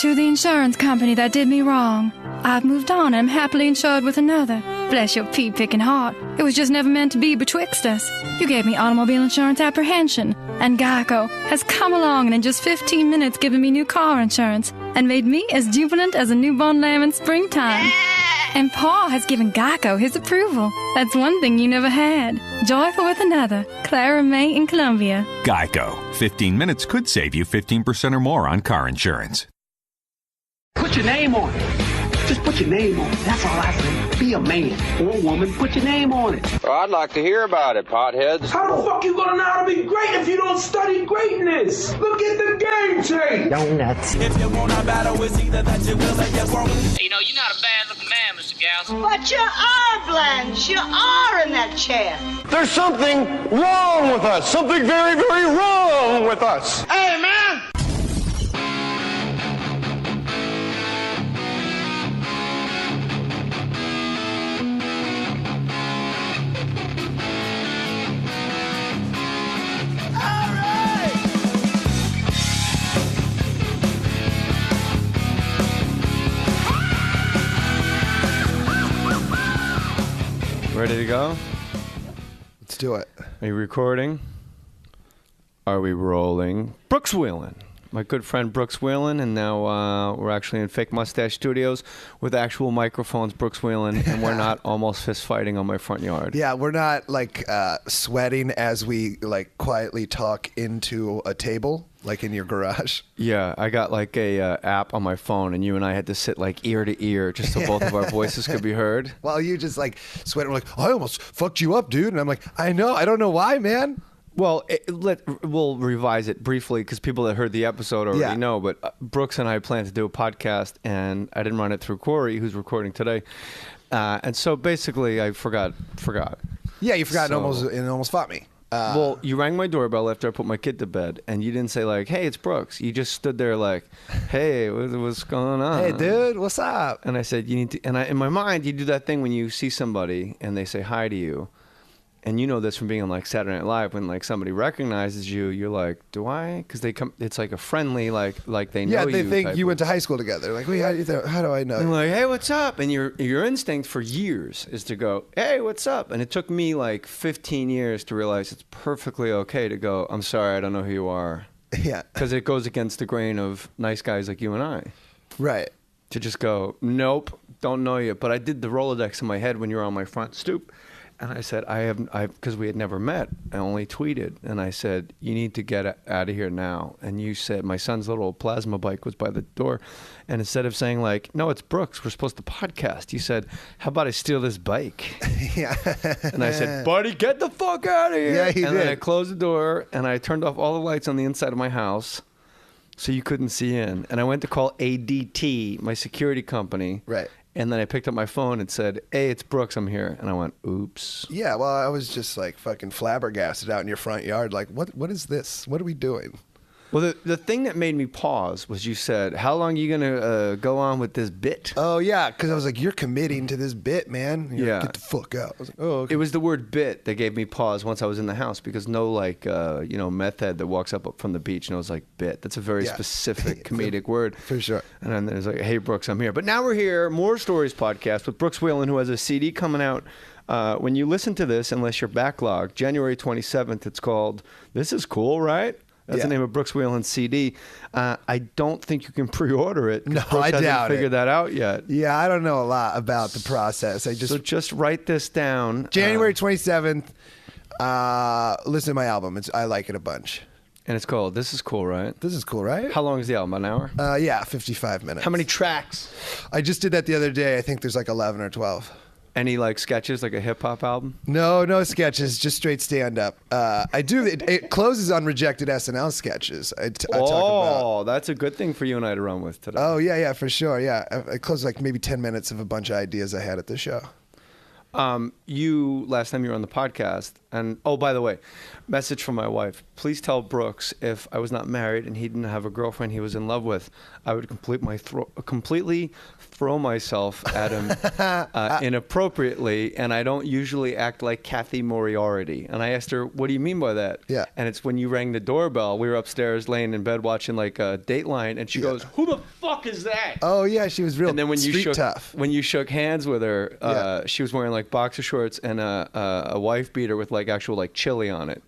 To the insurance company that did me wrong. I've moved on and am happily insured with another. Bless your pea-picking heart. It was just never meant to be betwixt us. You gave me automobile insurance apprehension, and Geico has come along and in just 15 minutes given me new car insurance and made me as jubilant as a newborn lamb in springtime. And Pa has given Geico his approval. That's one thing you never had. Joyful with another. Clara May in Columbia. Geico. 15 minutes could save you 15% or more on car insurance. Put your name on it. Just put your name on it. That's all I say. Be a man or a woman. Put your name on it. Well, I'd like to hear about it, potheads. How the fuck you gonna know how to be great if you don't study greatness? Look at the game tape. Donuts. If you want a battle, it's either that you will or you won't. You know, you're not a bad-looking man, Mr. Gals. But you are, Blanche. You are in that chair. There's something wrong with us. Something very, very wrong with us. Hey, man. Ready to go? Let's do it. Are you recording? Are we rolling? Brooks Wheelan. My good friend Brooks Wheelan, and now we're actually in Fake Mustache Studios with actual microphones, Brooks Wheelan, and we're not almost fist fighting on my front yard. Yeah, we're not like sweating as we like quietly talk into a table, like in your garage. Yeah, I got like a app on my phone, and you and I had to sit like ear to ear just so both of our voices could be heard. Well, you just like sweating, like, I almost fucked you up, dude. And I'm like, I know, I don't know why, man. Well, we'll revise it briefly because people that heard the episode already know. But Brooks and I plan to do a podcast, and I didn't run it through Corey, who's recording today. And so basically, I forgot. Yeah, you forgot and almost fought me. Well, you rang my doorbell after I put my kid to bed, and you didn't say like, "Hey, it's Brooks." You just stood there like, "Hey, what's going on?" Hey, dude, what's up? And I said, "You need to." And in my mind, you do that thing when you see somebody and they say hi to you. And you know this from being on like Saturday Night Live, when like somebody recognizes you, you're like, do I? Because they come, it's like a friendly, like they know you. Yeah, they think you went to high school together. Like, wait, how do I know? And like, hey, what's up? And your instinct for years is to go, hey, what's up? And it took me like 15 years to realize it's perfectly okay to go, I'm sorry, I don't know who you are. Yeah. Because it goes against the grain of nice guys like you and I. Right. To just go, nope, don't know you. But I did the Rolodex in my head when you were on my front stoop. And I said, because we had never met, I only tweeted. And I said, you need to get out of here now. And you said, my son's little plasma bike was by the door. And instead of saying like, no, it's Brooks, we're supposed to podcast, you said, how about I steal this bike? Yeah. And I said, buddy, get the fuck out of here. Yeah, you and did. then I closed the door and I turned off all the lights on the inside of my house so you couldn't see in. And I went to call ADT, my security company. Right. And then I picked up my phone and said, hey, it's Brooks, I'm here. And I went, oops. Yeah, well, I was just like fucking flabbergasted out in your front yard. Like, what is this? What are we doing? Well, the thing that made me pause was you said, how long are you going to go on with this bit? Oh, yeah, because I was like, you're committing to this bit, man. Yeah. Get the fuck out. I was like, oh, okay. It was the word bit that gave me pause once I was in the house, because no, like, meth head that walks up from the beach knows, like, bit. That's a very specific comedic word. For sure. And then there's like, hey, Brooks, I'm here. But now we're here, More Stories podcast with Brooks Wheelan, who has a CD coming out. When you listen to this, unless you're backlogged, January 27th, it's called This Is Cool, Right? That's the name of Brooks Wheelan's CD. I don't think you can pre-order it. No, Brooks I doubt hasn't figured that out yet. Yeah, I don't know a lot about the process. So just write this down. January 27th. Listen to my album. I like it a bunch. And it's called This Is Cool, Right? This Is Cool, Right? How long is the album? An hour? Yeah, 55 minutes. How many tracks? I just did that the other day. I think there's like 11 or 12. Any like sketches, like a hip hop album? No sketches, just straight stand up. I do. It closes on rejected SNL sketches. I talk about. That's a good thing for you and I to run with today. Oh yeah, for sure. Yeah, I closed like maybe 10 minutes of a bunch of ideas I had at the show. You last time you were on the podcast, And oh, by the way, message from my wife. Please tell Brooks if I was not married and he didn't have a girlfriend he was in love with, I would completely throw myself at him inappropriately, and I don't usually act like Kathy Moriarty. And I asked her, what do you mean by that? Yeah. And it's when you rang the doorbell. We were upstairs laying in bed watching like Dateline, and she goes, who the fuck is that? Oh, yeah, she was real and then when street you shook, tough. When you shook hands with her, she was wearing like boxer shorts and a wife beater with like actual like chili on it.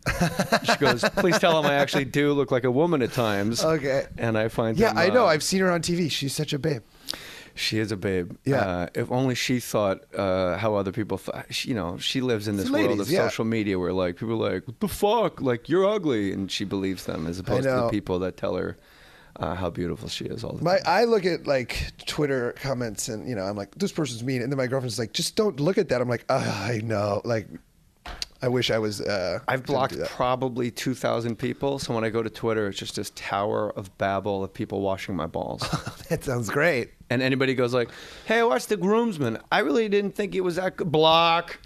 She goes, please tell him I actually do look like a woman at times. Okay. And I find I know. I've seen her on TV. She's such a babe. She is a babe. Yeah. If only she thought how other people thought. She lives in this world of yeah. social media where like people are like, what the fuck? Like, you're ugly. And she believes them as opposed to the people that tell her how beautiful she is all the time. I look at like Twitter comments and, I'm like, this person's mean. And then my girlfriend's like, just don't look at that. I'm like, I know. Like, I wish I was. I've blocked probably 2,000 people. So when I go to Twitter, it's just this tower of babble of people washing my balls. That sounds great. And anybody goes like, hey, I watched The Groomsman. I really didn't think it was that good. Block.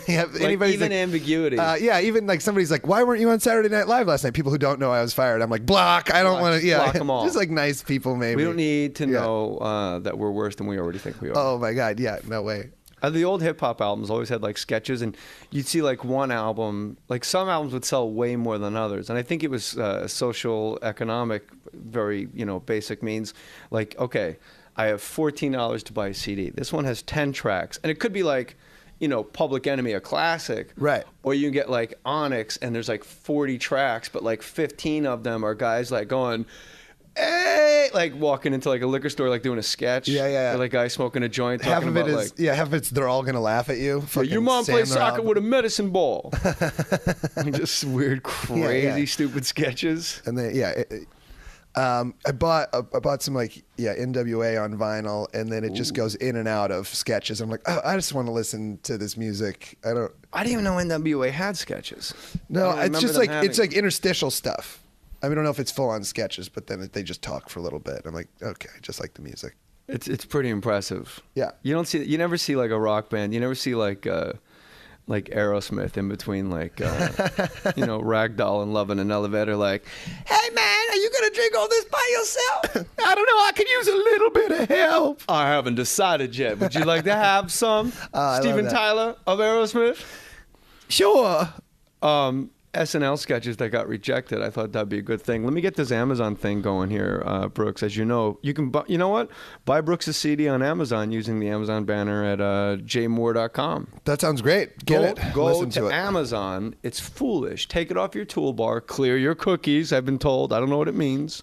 Yeah, like, even ambiguity. Even like somebody's like, why weren't you on Saturday Night Live last night? People who don't know I was fired. I'm like, block. I don't want to. Yeah, block them all. Just like nice people, maybe. We don't need to know that we're worse than we already think we are. Oh my God. Yeah. No way. The old hip hop albums always had like sketches, and you'd see like one album, like some albums would sell way more than others. And I think it was social, economic, very, basic means. Like, okay, I have $14 to buy a CD. This one has 10 tracks. And it could be like, Public Enemy, a classic. Right. Or you can get like Onyx, and there's like 40 tracks, but like 15 of them are guys like going, hey, like walking into like a liquor store, like doing a sketch. Yeah. Or like guys smoking a joint. Half of it about, is, half of it's they're all gonna laugh at you. Your mom plays soccer with a medicine ball. Just weird, crazy, stupid sketches. And then I bought some like NWA on vinyl, and then it just goes in and out of sketches. I'm like, oh, I just want to listen to this music. I didn't even know NWA had sketches. No, it's just like it's like interstitial stuff. I don't know if it's full on sketches, but then they just talk for a little bit. I'm like, okay, just like the music. It's pretty impressive. Yeah. You never see like a rock band. You never see like Aerosmith in between like Ragdoll and Love in an Elevator. Like, hey man, are you gonna drink all this by yourself? I don't know. I could use a little bit of help. I haven't decided yet. Would you like to have some? Steven Tyler of Aerosmith. Sure. SNL sketches that got rejected. I thought that'd be a good thing. Let me get this Amazon thing going here, Brooks. As you know, you can buy, buy Brooks' CD on Amazon using the Amazon banner at jmohr.com. That sounds great. Go to Amazon. It's foolish. Take it off your toolbar. Clear your cookies. I've been told. I don't know what it means.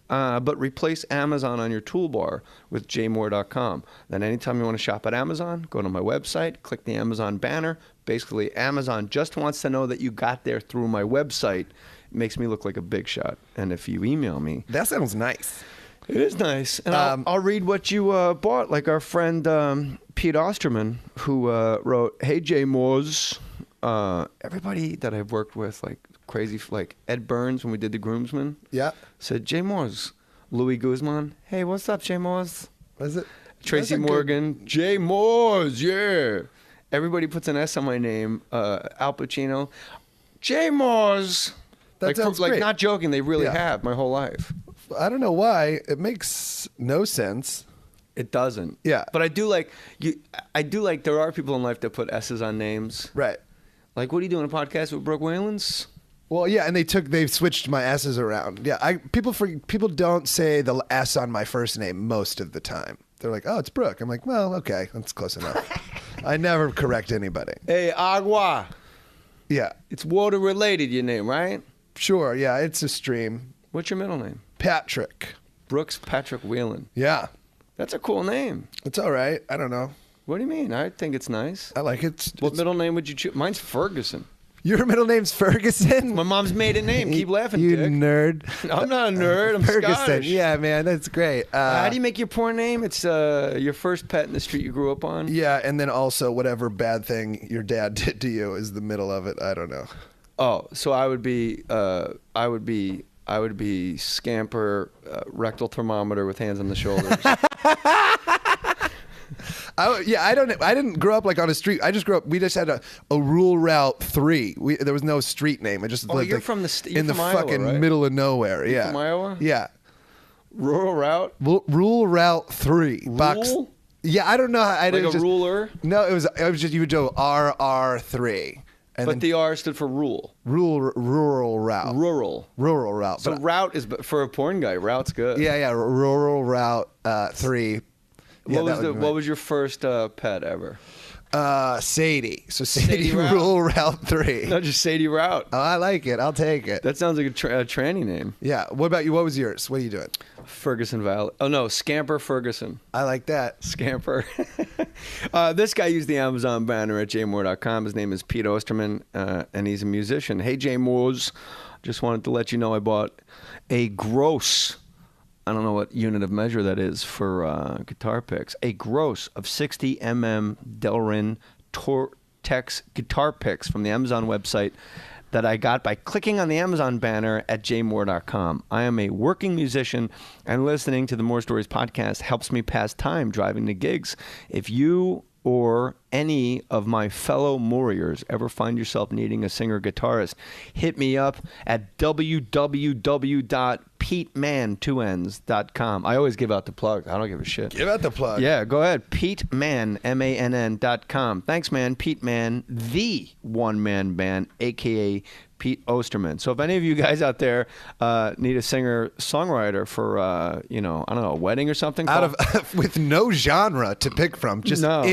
But replace Amazon on your toolbar with jmohr.com. Then anytime you want to shop at Amazon, go to my website, click the Amazon banner. Basically, Amazon just wants to know that you got there through my website. It makes me look like a big shot. And if you email me... That sounds nice. It is nice. And I'll read what you bought. Like our friend Pete Osterman, who wrote, hey, Jay Mohr's. Everybody that I've worked with, like crazy, like Ed Burns when we did The Groomsman. Yeah. Said, Jay Mohr's. Louis Guzman. Hey, what's up, Jay Mohr's? What is it? Tracy Morgan. Jay Mohr's, yeah. Everybody puts an S on my name. Al Pacino. Jay Mohr's. That sounds great. Like, not joking, they really have my whole life. I don't know why. It makes no sense. It doesn't. Yeah. But I do like there are people in life that put S's on names. Right. Like, what are you doing, a podcast with Brooke Whelan's? Well, yeah, and they've switched my S's around. Yeah, people don't say the S on my first name most of the time. They're like, oh, it's Brooke. I'm like, well, okay, that's close enough. I never correct anybody. Hey, Agua. Yeah. It's water related, your name, right? Sure, yeah, it's a stream. What's your middle name? Patrick. Brooks Patrick Whelan. Yeah. That's a cool name. It's all right. I don't know. What do you mean? I think it's nice. I like it. What middle name would you choose? Mine's Ferguson. Your middle name's Ferguson? My mom's maiden name. Keep laughing, you dick. nerd. I'm not a nerd. I'm Ferguson. Scottish. Yeah, man, that's great. How do you make your porn name? It's your first pet in the street you grew up on? Yeah, and then also whatever bad thing your dad did to you is the middle of it. I don't know. Oh, so I would be scamper, rectal thermometer with hands on the shoulders. I didn't grow up like on a street. I just grew up. We just had a rural route 3. There was no street name. I just lived you're like, from the in the Iowa, fucking right? middle of nowhere. You're Yeah, from Iowa. Yeah, Rural route. rural route 3. Box. Yeah, I don't know. I like didn't a just, ruler. No, it was just you would do RR3. And But the R stood for rule. Rural route. Rural route. So route is for a porn guy. Route's good. Yeah. Rural route 3. What was your first pet ever? Sadie. So Sadie Route. Rural Route 3. No, just Sadie Route. Oh, I like it. I'll take it. That sounds like a tranny name. Yeah. What about you? What was yours? What are you doing? Ferguson Valley. Oh no, Scamper Ferguson. I like that. Scamper. This guy used the Amazon banner at jaymohr.com. His name is Pete Osterman, and he's a musician. Hey, Jay Mohr. Just wanted to let you know I bought a gross, I don't know what unit of measure that is for guitar picks, a gross of 60 Delrin Tortex guitar picks from the Amazon website that I got by clicking on the Amazon banner at jaymohr.com. I am a working musician, and listening to the More Stories podcast helps me pass time driving to gigs. If you or any of my fellow Mooriers ever find yourself needing a singer-guitarist, hit me up at www.peteman2ns.com. I always give out the plug. I don't give a shit. Give out the plug. Yeah, go ahead. Peteman, MANN.com. Thanks, man. Pete Man, the one-man band, a.k.a. Pete Osterman. So if any of you guys out there need a singer-songwriter for, I don't know, a wedding or something. With no genre to pick from. Just no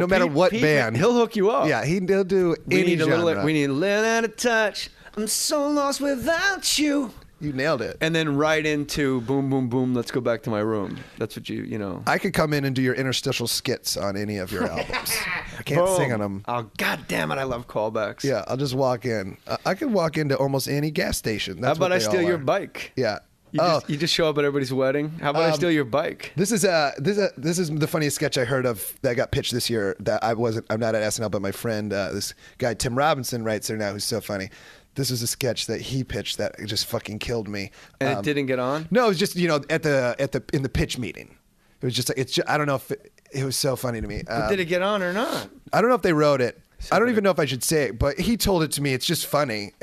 matter what Pete, band. He'll hook you up. Yeah, he'll do any genre. We need a little out of touch. I'm so lost without you. You nailed it. And then right into boom, boom, boom, let's go back to my room. That's what you know. I could come in and do your interstitial skits on any of your albums. I can't Boom. sing on them. Oh, God damn it. I love callbacks. Yeah, I'll just walk in. I could walk into almost any gas station. How about I steal your bike? Yeah. You just show up at everybody's wedding? How about I steal your bike? This is the funniest sketch I heard of that got pitched this year. That I'm not at SNL, but my friend, this guy Tim Robinson, writes there now, who's so funny. This was a sketch that he pitched that just fucking killed me. And it didn't get on? No, it was just in the pitch meeting. It was just like I don't know if it was so funny to me. But did it get on or not? I don't know if they wrote it. I don't even know if I should say it, but he told it to me. It's just funny.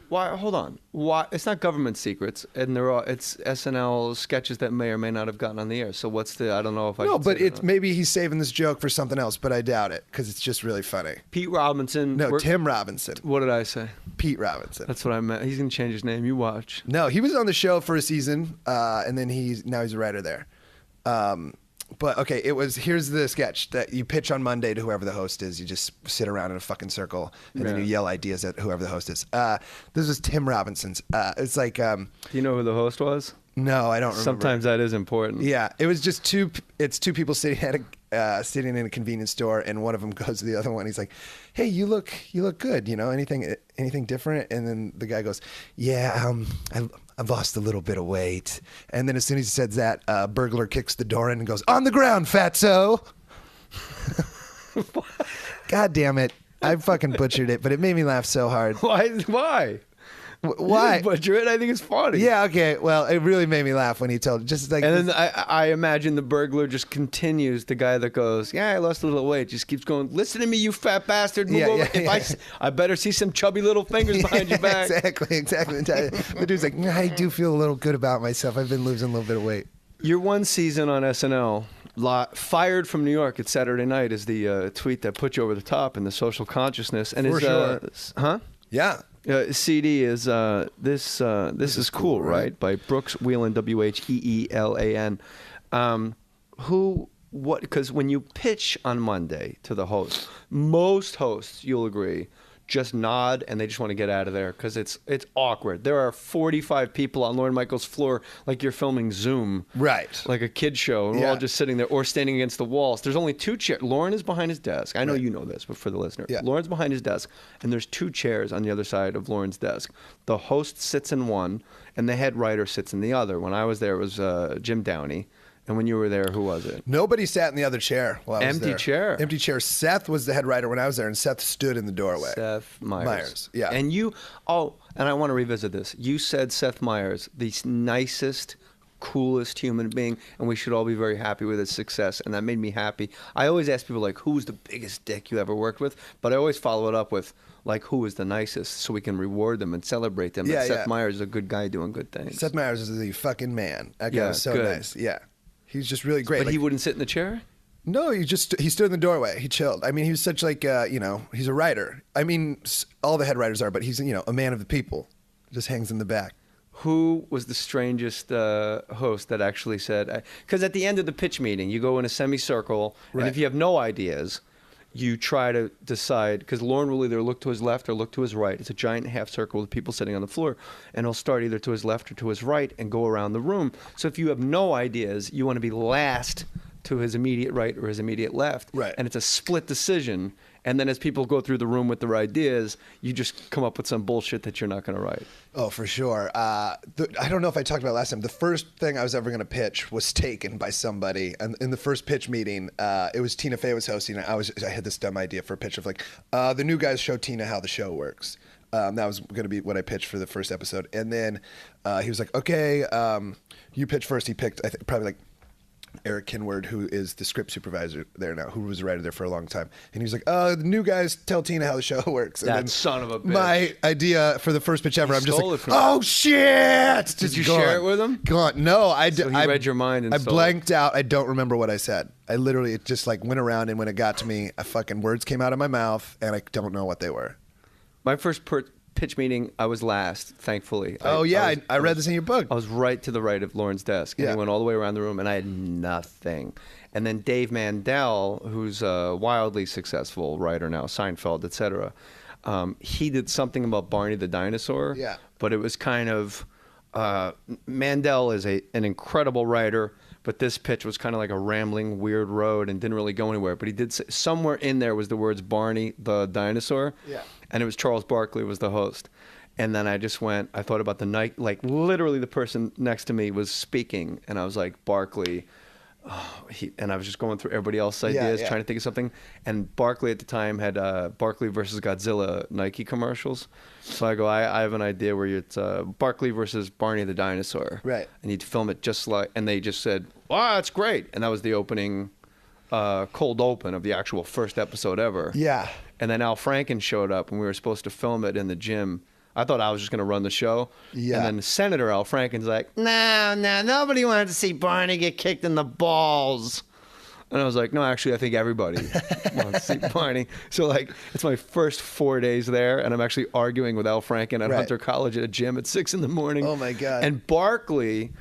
Why? Hold on. Why? It's not government secrets, and it's SNL sketches that may or may not have gotten on the air. So what's the? I don't know if I. No, but it's maybe he's saving this joke for something else, but I doubt it because it's just really funny. Pete Robinson. No, Tim Robinson. What did I say? Pete Robinson. That's what I meant. He's gonna change his name. You watch. No, he was on the show for a season, and then now he's a writer there. But okay, here's the sketch that you pitch on Monday to whoever the host is. You just sit around in a fucking circle and then you yell ideas at whoever the host is. This was Tim Robinson's. It's like. Do you know who the host was? No, I don't remember. Sometimes that is important. Yeah, it was just two people sitting in a convenience store, and one of them goes to the other one. He's like, "Hey, you look good. You know, anything different?" And then the guy goes, "Yeah, I've lost a little bit of weight." And then as soon as he says that, burglar kicks the door in and goes, "On the ground, fatso." God damn it! I fucking butchered it, but it made me laugh so hard. Why? Why? You butcher it? I think it's funny. Yeah, okay. Well, it really made me laugh when he told just like. And then I imagine the burglar just continues. The guy that goes, "Yeah, I lost a little weight," just keeps going. "Listen to me, you fat bastard. Move over. I better see some chubby little fingers behind your back." Exactly. The dude's like, "I do feel a little good about myself. I've been losing a little bit of weight." Your one season on SNL, fired from New York at Saturday Night, is the tweet that put you over the top in the social consciousness. And for sure. Huh? Yeah. CD is this is cool, right? By Brooks Wheelan, Wheelan. Because when you pitch on Monday to the host, most hosts, you'll agree, just nod and they just want to get out of there because it's awkward. There are 45 people on Lorne Michaels' floor like you're filming Zoom. Right. Like a kid show, and we're all just sitting there or standing against the walls. There's only 2 chairs. Lauren is behind his desk. I know you know this, but for the listener. Yeah. Lauren's behind his desk, and there's 2 chairs on the other side of Lauren's desk. The host sits in one, and the head writer sits in the other. When I was there, it was Jim Downey. And when you were there, who was it? Nobody sat in the other chair while I was there. Empty chair. Seth was the head writer when I was there, and Seth stood in the doorway. Seth Meyers. Yeah. And and I want to revisit this. You said Seth Meyers, the nicest, coolest human being, and we should all be very happy with his success, and that made me happy. I always ask people, like, who's the biggest dick you ever worked with? But I always follow it up with, like, who is the nicest, so we can reward them and celebrate them. Yeah, and Seth yeah. Meyers is a good guy doing good things. Seth Meyers is the fucking man. That guy was so good. nice. Yeah. He's just really great. But Like, he wouldn't sit in the chair? no, he stood in the doorway. He chilled. I mean, he was such like, he's a writer. I mean, all the head writers are, but he's, a man of the people. Just hangs in the back. Who was the strangest host that actually said, because at the end of the pitch meeting, you go in a semicircle, and if you have no ideas, you try to decide, because Lauren will either look to his left or look to his right. It's a giant half circle with people sitting on the floor, and he'll start either to his left or to his right and go around the room. So if you have no ideas, you want to be last to his immediate right or his immediate left. Right. And it's a split decision. And then as people go through the room with their ideas, you just come up with some bullshit that you're not going to write. Oh, for sure. I don't know if I talked about it last time. The first thing I was ever going to pitch was taken by somebody. And in the first pitch meeting, it was Tina Fey was hosting. And I had this dumb idea for a pitch of like, the new guys show Tina how the show works. That was going to be what I pitched for the first episode. And then he was like, okay, you pitch first. He picked, I think, probably like Eric Kinward, who is the script supervisor there now, who was a writer there for a long time. And he was like, the new guys tell Tina how the show works. And That then son of a bitch. My idea for the first pitch ever, I'm just stole like, it from oh, shit! Did you share it with him? Gone. No, I So he read your mind and I stole blanked out. I don't remember what I said. I literally, it just like went around, and when it got to me, fucking words came out of my mouth, and I don't know what they were. My first pitch meeting, I was last, thankfully. I read this in your book. I was right to the right of Lauren's desk, and he went all the way around the room, and I had nothing. And then Dave Mandel, who's a wildly successful writer now, Seinfeld, etc., he did something about Barney the dinosaur. Yeah. But it was kind of Mandel is an incredible writer, but this pitch was kind of like a rambling, weird road and didn't really go anywhere. But he did say, somewhere in there was the words Barney the dinosaur. Yeah. And it was Charles Barkley was the host. And then I just went, I thought about the night, like literally the person next to me was speaking, and I was like, Barkley. And I was just going through everybody else's ideas, trying to think of something. And Barkley at the time had Barkley versus Godzilla Nike commercials. So I go, I have an idea where it's Barkley versus Barney the dinosaur. Right. And you'd film it just like, and they just said, wow, that's great. And that was the opening, cold open of the actual first episode ever. Yeah. And then Al Franken showed up, and we were supposed to film it in the gym. I thought I was just going to run the show. Yeah. And then Senator Al Franken's like, no, nobody wanted to see Barney get kicked in the balls. And I was like, no, actually, I think everybody wants to see Barney. So, like, it's my first 4 days there, and I'm actually arguing with Al Franken at Hunter College at a gym at 6 in the morning. Oh, my God. And Barkley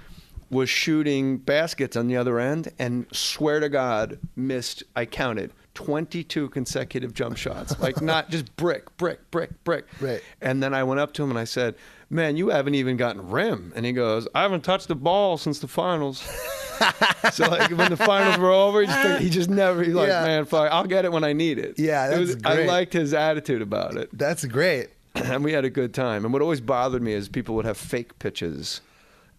was shooting baskets on the other end, and swear to God, missed, I counted, 22 consecutive jump shots. Like, not just brick. Right. And then I went up to him and I said, man, you haven't even gotten rim. And he goes, I haven't touched the ball since the finals. So, like, when the finals were over, he's like, man, fuck, I'll get it when I need it. Yeah, that's great. I liked his attitude about it. That's great. And we had a good time. And what always bothered me is people would have fake pitches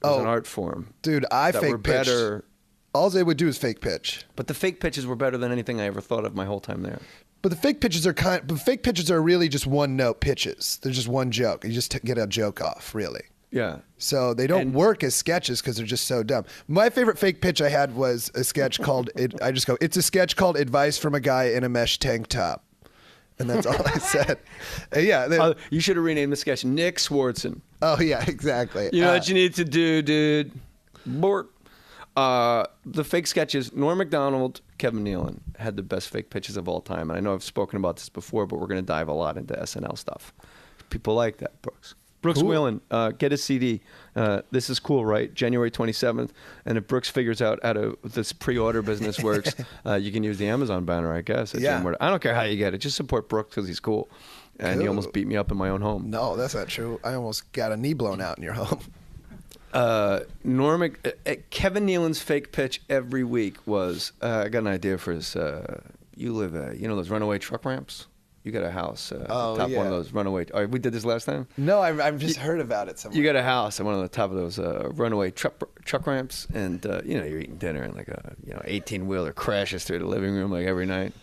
as an art form. Dude, I that fake were pitched. better. All they would do is fake pitch. But the fake pitches were better than anything I ever thought of my whole time there. But the fake pitches are really just one note pitches. They're just one joke. You just get a joke off, really. Yeah. So they don't work as sketches because they're just so dumb. My favorite fake pitch I had was a sketch called it's a sketch called Advice from a Guy in a Mesh Tank Top. And that's all I said. You should have renamed the sketch Nick Swartzen. Oh, yeah, exactly. You know what you need to do, dude? Bork. The fake sketches, Norm Macdonald, Kevin Nealon had the best fake pitches of all time. And I know I've spoken about this before, but we're going to dive a lot into SNL stuff. People like that, Brooks. Brooks Wheelan, get a CD. This is cool, right? January 27th. And if Brooks figures out how this pre-order business works, you can use the Amazon banner, I guess. At Jay Mohr. I don't care how you get it. Just support Brooks because he's cool. And he almost beat me up in my own home. No, that's not true. I almost got a knee blown out in your home. Kevin Nealon's fake pitch every week was, I got an idea for this. You live, those runaway truck ramps? You got a house, top one of those runaway. We did this last time? No, I've just heard about it somewhere. You got a house at one of the top of those runaway truck ramps, and you're eating dinner, and like a 18-wheeler crashes through the living room like every night.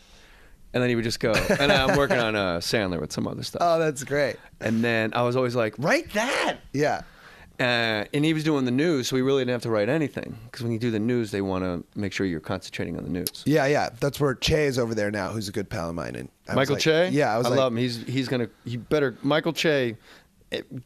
And then he would just go, and I'm working on Sandler with some other stuff. Oh, that's great. And then I was always like, write that. Yeah. And he was doing the news, so he really didn't have to write anything. Because when you do the news, they want to make sure you're concentrating on the news. Yeah. That's where Che is over there now, who's a good pal of mine. And Michael Che? Yeah, I love him. He better Michael Che,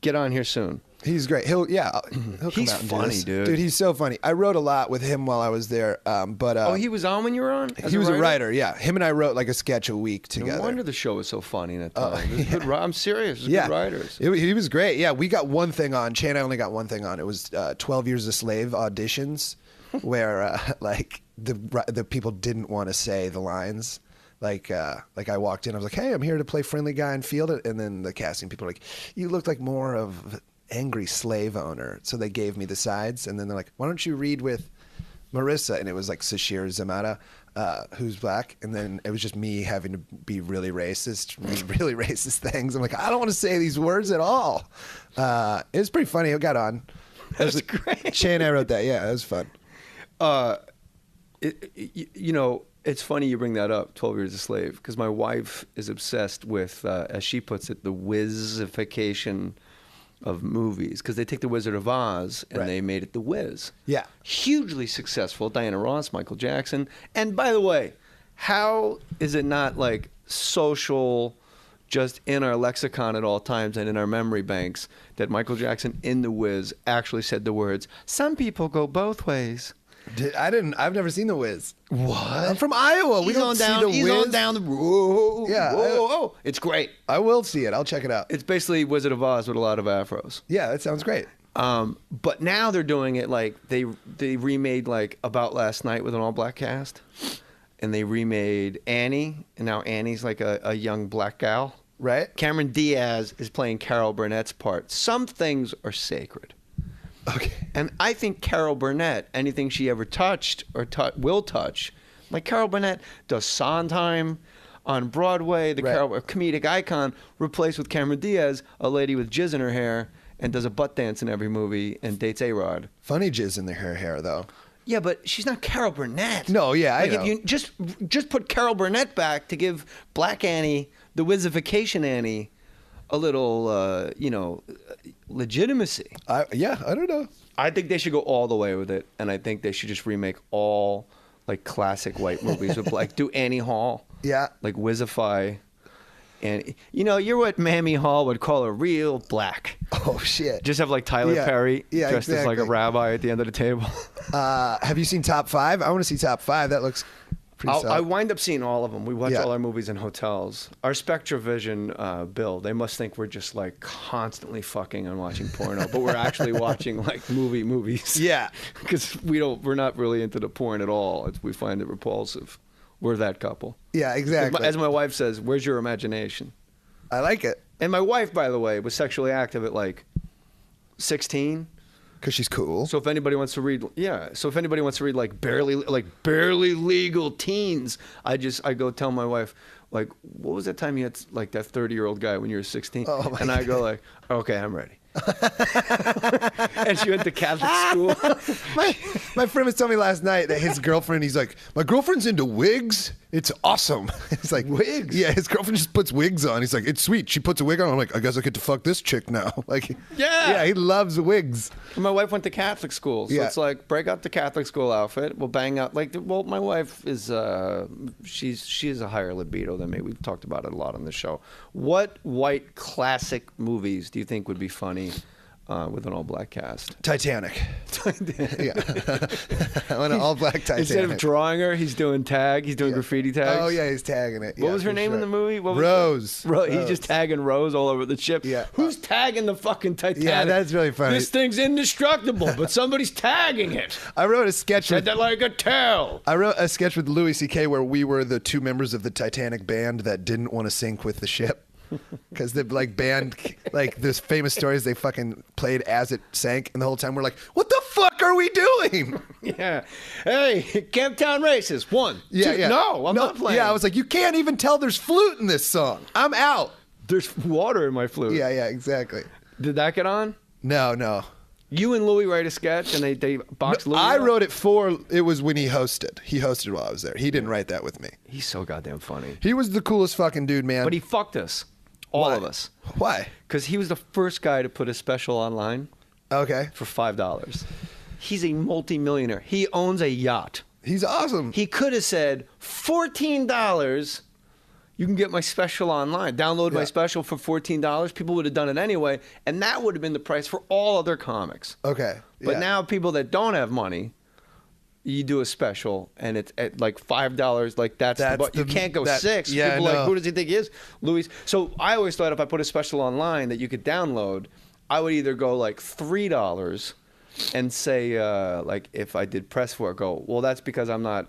get on here soon. He's great. He'll come out and He's funny, dude. Dude, he's so funny. I wrote a lot with him while I was there. But he was on when you were on? He was a writer, yeah. Him and I wrote like a sketch a week together. No wonder the show was so funny in that time. I'm serious. Good writers. He was great. Yeah, we got one thing on. Che and I only got one thing on. It was 12 Years a Slave auditions where like the people didn't want to say the lines. Like I walked in, I was like, "Hey, I'm here to play friendly guy and field it." And then the casting people were like, "You look like more of angry slave owner." So they gave me the sides, and then they're like, "Why don't you read with Marissa?" And it was like Sashir Zamata, who's black, and then it was just me having to be really racist, read really racist things. I'm like, I don't want to say these words at all. It was pretty funny. It got on. That's great. Che and I wrote that. Yeah, it was fun. It's funny you bring that up, 12 Years a Slave, because my wife is obsessed with, as she puts it, the whizification of movies. Because they take The Wizard of Oz and they made it The Wiz. Yeah. Hugely successful. Diana Ross, Michael Jackson. And by the way, how is it not like social, just in our lexicon at all times and in our memory banks, that Michael Jackson in The Wiz actually said the words, "Some people go both ways." I've never seen The Wiz. What? I'm from Iowa. We don't see The Wiz. He's on down the road. Yeah. Whoa. It's great. I will see it. I'll check it out. It's basically Wizard of Oz with a lot of afros. Yeah, that sounds great. But now they're doing it like they remade like About Last Night with an all-black cast. And they remade Annie. And now Annie's like a young black gal. Right. Cameron Diaz is playing Carol Burnett's part. Some things are sacred. Okay. And I think Carol Burnett, anything she ever touched or will touch, like Carol Burnett does Sondheim on Broadway, the Carol, a comedic icon, replaced with Cameron Diaz, a lady with jizz in her hair, and does a butt dance in every movie and dates A-Rod. Funny jizz in her hair, though. Yeah, but she's not Carol Burnett. No, yeah, I know. If you just put Carol Burnett back to give Black Annie, the Wizification Annie, a little, legitimacy. I don't know. I think they should go all the way with it, and I think they should just remake all like classic white movies with like do Annie Hall, like Wizify, and you're what Mammy Hall would call a real black. Oh shit! Just have like Tyler Perry dressed as like a rabbi at the end of the table. Have you seen Top 5? I want to see Top 5. That looks. I wind up seeing all of them. We watch all our movies in hotels. Our SpectraVision bill, they must think we're just like constantly fucking and watching porno, but we're actually watching like movies. Yeah, because we're not really into the porn at all. We find it repulsive. We're that couple. Yeah, exactly. As my wife says, "Where's your imagination?" I like it. And my wife, by the way, was sexually active at like 16. Because she's cool. So if anybody wants to read, like barely legal teens, I go tell my wife, like, what was that time you had like that 30-year-old guy when you were 16? Oh, and I go like, okay, I'm ready. And she went to Catholic school. my friend was telling me last night that his girlfriend, he's like, my girlfriend's into wigs. It's awesome. He's like, wigs? Yeah, his girlfriend just puts wigs on. He's like, it's sweet. She puts a wig on. I'm like, I guess I get to fuck this chick now. Like, yeah, he loves wigs. My wife went to Catholic school, so it's like break out the Catholic school outfit. We'll bang out my wife is she's a higher libido than me. We've talked about it a lot on the show. What white classic movies do you think would be funny with an all-black cast? Titanic. Yeah. I want an all-black Titanic. Instead of drawing her, he's doing graffiti tags. Oh, yeah, he's tagging it. What was her name in the movie? Rose. He's just tagging Rose all over the ship. Yeah. Who's tagging the fucking Titanic? Yeah, that's really funny. This thing's indestructible, but somebody's tagging it. I wrote a sketch. Said that like a tell. I wrote a sketch with Louis C.K. where we were the two members of the Titanic band that didn't want to sink with the ship. Because the band, this famous stories, they fucking played as it sank, and the whole time we're like, what the fuck are we doing? Yeah. Hey, Camptown Races, 1, 2. No, I'm not playing. Yeah, I was like, you can't even tell there's flute in this song. I'm out. There's water in my flute. Yeah, exactly. Did that get on? No. You and Louis write a sketch, and they box Louis I up? wrote it it was when he hosted. He hosted while I was there. He didn't write that with me. He's so goddamn funny. He was the coolest fucking dude, man. But he fucked us. All of us. Why? Because he was the first guy to put a special online. Okay. For $5. He's a multimillionaire. He owns a yacht. He's awesome. He could have said $14. You can get my special online. Download my special for $14. People would have done it anyway, and that would have been the price for all other comics. Okay. But now people that don't have money, you do a special, and it's at like $5. Like you can't go $6. Yeah, people are like, who does he think he is, Louis? So I always thought if I put a special online that you could download, I would either go like $3 and say like if I did press for it, go, well, that's because I'm not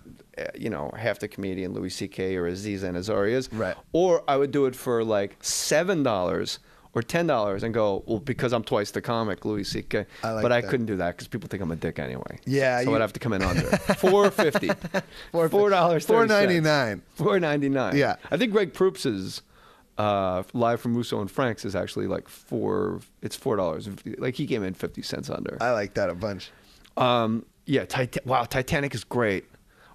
half the comedian Louis C.K. or Aziz Ansari is. Right. Or I would do it for like $7 or $10 and go, well, because I'm twice the comic Louis C.K. But I couldn't do that because people think I'm a dick anyway. Yeah. So I'd have to come in under $4.50. $4.99. $4.99. Yeah. I think Greg Proops's Live from Musso and Frank's is actually like it's $4. Like he came in 50 cents under. I like that a bunch. Yeah. Titanic is great.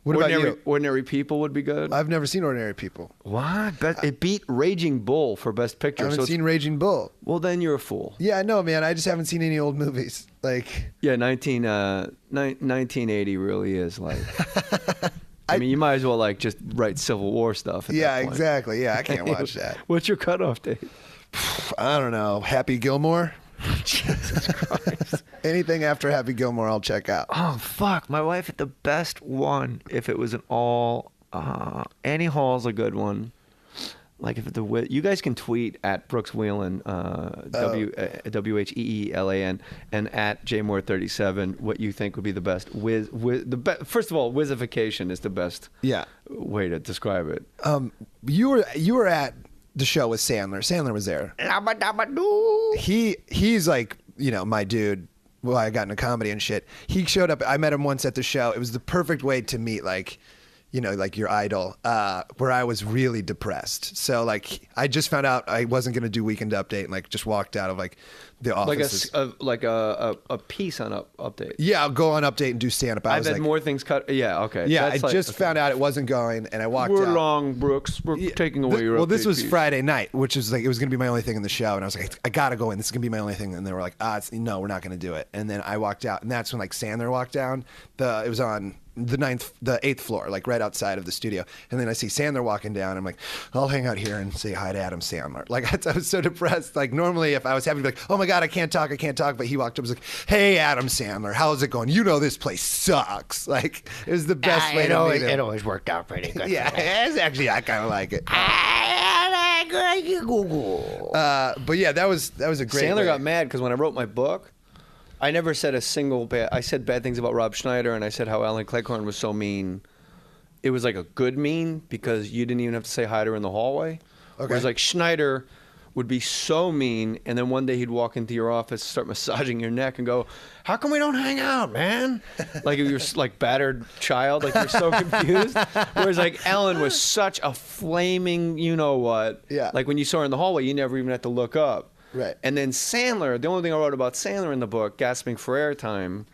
What about you? Ordinary People would be good. I've never seen Ordinary People. What? It beat Raging Bull for Best Picture. I haven't seen Raging Bull. Well, then you're a fool. Yeah, I know, man. I just haven't seen any old movies. Like. Yeah, 1980 really is like. I mean, you might as well like just write Civil War stuff. Yeah, exactly. Yeah, I can't watch that. What's your cutoff date? I don't know. Happy Gilmore. Jesus Christ. Anything after Happy Gilmore, I'll check out. Oh, fuck. My wife had the best one if it was an all... Annie Hall's a good one. Like if you guys can tweet at Brooks Wheelan, WHEELAN, and at Jay Mohr 37 what you think would be the best. First of all, Whizification is the best way to describe it. You were at the show with Sandler. Sandler was there. He's like, my dude. Well, I got into comedy and shit. He showed up. I met him once at the show. It was the perfect way to meet, like your idol, where I was really depressed. So, like, I just found out I wasn't going to do Weekend Update and, like, just walked out of, like, the office. Like a piece on Update. Yeah, I'll go on Update and do stand-up. I've had more things cut. Yeah, okay. Yeah, I just found out it wasn't going, and I walked out. We're long, Brooks. We're taking away your Well, this was piece. Friday night, which is, like, it was going to be my only thing in the show. And I was like, I got to go in. This is going to be my only thing. And they were like, no, we're not going to do it. And then I walked out. And that's when, like, Sandler walked down. It was on the 8th floor, like right outside of the studio. And then I see Sandler walking down. I'm like, I'll hang out here and say hi to Adam Sandler. Like, I was so depressed. Like, normally if I was happy to be like, oh my God, I can't talk. But he walked up and was like, hey, Adam Sandler, how's it going? This place sucks. Like, it was the best way to meet him. It always worked out pretty good. Yeah, actually, I kind of like it. But yeah, that was a great Sandler way. got mad because when I wrote my book, I never said a single bad. I said bad things about Rob Schneider, and I said how Alan Cleghorn was so mean. It was like a good mean because you didn't even have to say hi to her in the hallway. Okay. Whereas like Schneider would be so mean, and then one day he'd walk into your office, start massaging your neck, and go, "How come we don't hang out, man?" Like you're like battered child, like you're so confused. Whereas like Ellen was such a flaming, you know what? Yeah. Like when you saw her in the hallway, you never even had to look up. Right. And then Sandler, the only thing I wrote about Sandler in the book, gasping for airtime,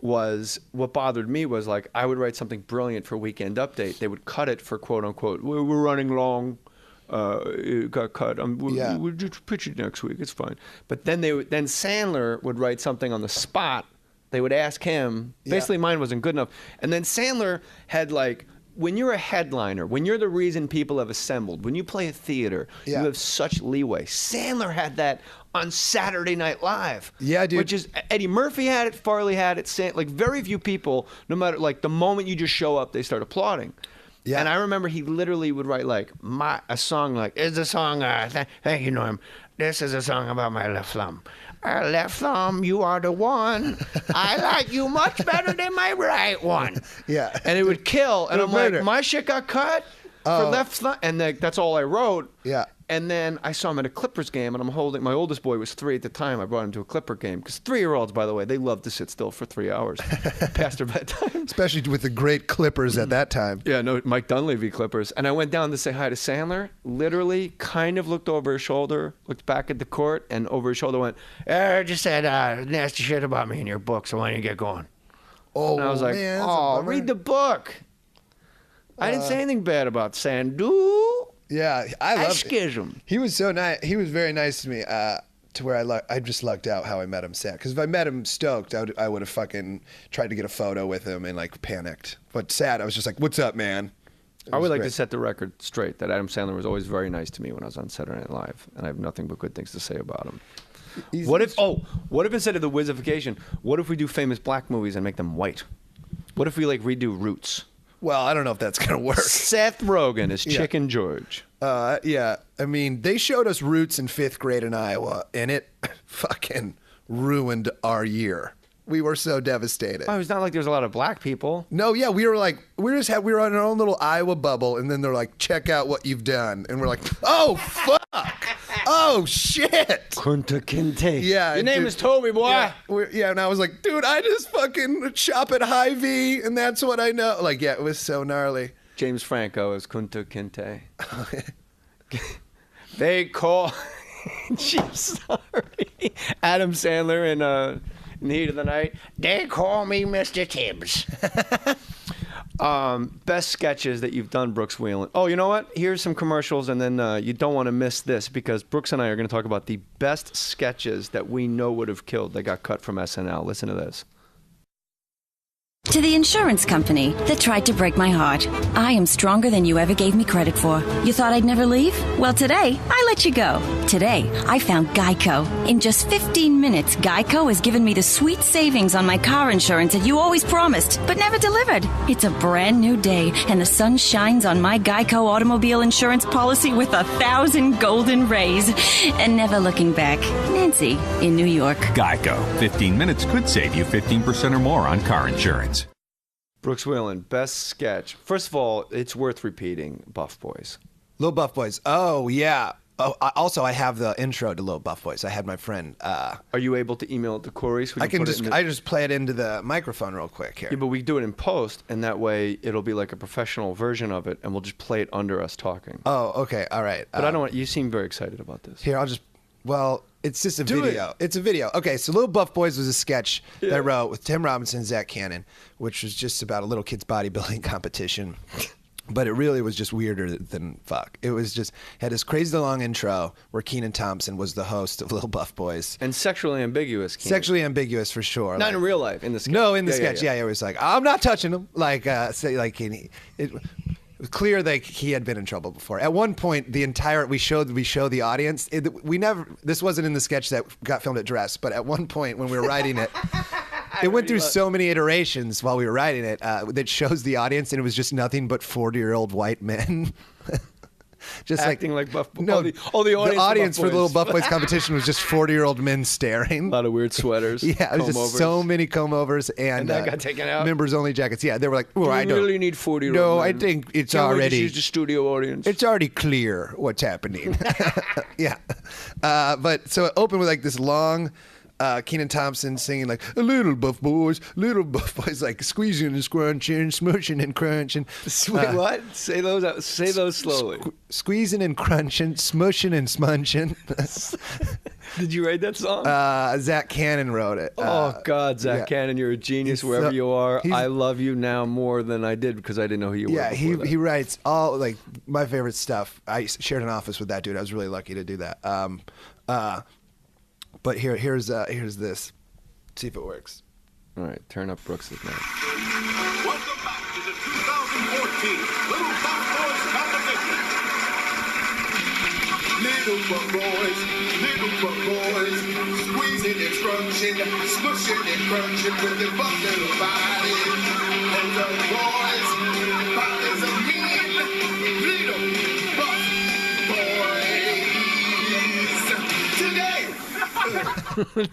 was what bothered me was like I would write something brilliant for Weekend Update. They would cut it for quote unquote, we're running long. It got cut. We'll just pitch it next week. It's fine. But then then Sandler would write something on the spot. They would ask him. Basically, mine wasn't good enough. And then Sandler had like, when you're a headliner, when you're the reason people have assembled, when you play a theater, you have such leeway. Sandler had that on Saturday Night Live. Yeah, dude. Which is, Eddie Murphy had it, Farley had it, like very few people, no matter, like the moment you just show up, they start applauding. Yeah. And I remember he literally would write like a song like, "It's a song, thank you, Norm. This is a song about my left thumb. Left thumb, you are the one. I like you much better than my right one." Yeah. And it would kill. And I'm murder. like, my shit got cut for left thumb. And that's all I wrote. Yeah. And then I saw him at a Clippers game, and I'm holding, my oldest boy was 3 at the time. I brought him to a Clipper game. Because 3-year-olds, by the way, they love to sit still for 3 hours past their bedtime. Especially with the great Clippers at that time. Yeah, no, Mike Dunleavy Clippers. And I went down to say hi to Sandler, literally kind of looked over his shoulder, looked back at the court, and over his shoulder went, "I just said nasty shit about me in your book, so why don't you get going?" Oh, and I was like, man, "Oh, read the book." I didn't say anything bad about Sandu. Yeah, I love Schism. He was so nice. He was very nice to me. to where I just lucked out how I met him sad. Because if I met him stoked, I would have fucking tried to get a photo with him and like panicked. But sad, I was just like, "What's up, man?" I would like to set the record straight that Adam Sandler was always very nice to me when I was on Saturday Night Live, and I have nothing but good things to say about him. What if instead of the Wizification, what if we do famous black movies and make them white? What if we like redo Roots? Well, I don't know if that's gonna work. Seth Rogen is Chicken George. Yeah. I mean, they showed us Roots in 5th grade in Iowa, and it fucking ruined our year. We were so devastated. Oh, it's not like there's a lot of black people. No, yeah, we were on our own little Iowa bubble, and then they're like, "Check out what you've done," and we're like, "Oh fuck, oh shit." Kunta Kinte. Yeah, your name is Toby, boy. Yeah, and I was like, "Dude, I just fucking shop at Hy-Vee, and that's what I know." Like, yeah, it was so gnarly. James Franco is Kunta Kinte. They call. Sorry, Adam Sandler and. In the heat of the night, they call me Mr. Tibbs. Best sketches that you've done, Brooks Wheelan. Oh, you know what? Here's some commercials, and then you don't want to miss this because Brooks and I are going to talk about the best sketches that we know would have killed that got cut from SNL. Listen to this. To the insurance company that tried to break my heart, I am stronger than you ever gave me credit for. You thought I'd never leave? Well, today, I let you go. Today, I found Geico. In just 15 minutes, Geico has given me the sweet savings on my car insurance that you always promised, but never delivered. It's a brand new day, and the sun shines on my Geico automobile insurance policy with 1,000 golden rays. And never looking back. Nancy, in New York. Geico. 15 minutes could save you 15% or more on car insurance. Brooks Wheelan, best sketch. First of all, it's worth repeating Buff Boys. Little Buff Boys. Oh, yeah. Oh, I have the intro to Little Buff Boys. I had my friend. Are you able to email it to Corey? So I just play it into the microphone real quick here. Yeah, but we do it in post, and that way it'll be like a professional version of it, and we'll just play it under us talking. Oh, okay. All right. But I don't want. You seem very excited about this. Here, it's just a video. It's a video. Okay, so Little Buff Boys was a sketch that I wrote with Tim Robinson and Zach Cannon, which was just about a little kid's bodybuilding competition. But it really was just weirder than fuck. It was just, had this crazy long intro where Kenan Thompson was the host of Little Buff Boys. And sexually ambiguous. Sexually ambiguous for sure. Not in real life, in the sketch. No, in the sketch. Yeah, it was like, I'm not touching him. Like, it was clear that he had been in trouble before. At one point, we show the audience. This wasn't in the sketch that got filmed at Dress, but at one point when we were writing it, it went through so many iterations while we were writing it that shows the audience, and it was just nothing but 40-year-old white men. Just acting like Buff Boys. No, the audience for the Little Buff Boys competition was just 40-year-old men staring. A lot of weird sweaters. Yeah, it was just so many comb-overs and that got taken out. Members-only jackets. Yeah, they were like, I don't really need 40-year-old No, men. I think it's Can't already. We just use the studio audience. It's already clear what's happening. Yeah, but so it opened with like this long. Kenan Thompson singing like a little buff boys, like squeezing and scrunching, smushing and crunching. Wait, what? Say those slowly. Squeezing and crunching, smushing and smunching. Did you write that song? Zach Cannon wrote it. Oh God, Zach Cannon, you're a genius wherever you are. I love you now more than I did because I didn't know who you were. Yeah, he writes all like my favorite stuff. I shared an office with that dude. I was really lucky to do that. But here's this. See if it works. All right, turn up Brooks' mic. Welcome back to the 2014 Little Buff Boys competition. Little Buff Boys, squeezing and scrunching, smushing and crunching with their buff little bodies. And the boys, bodies are mean. Little Buff Boys.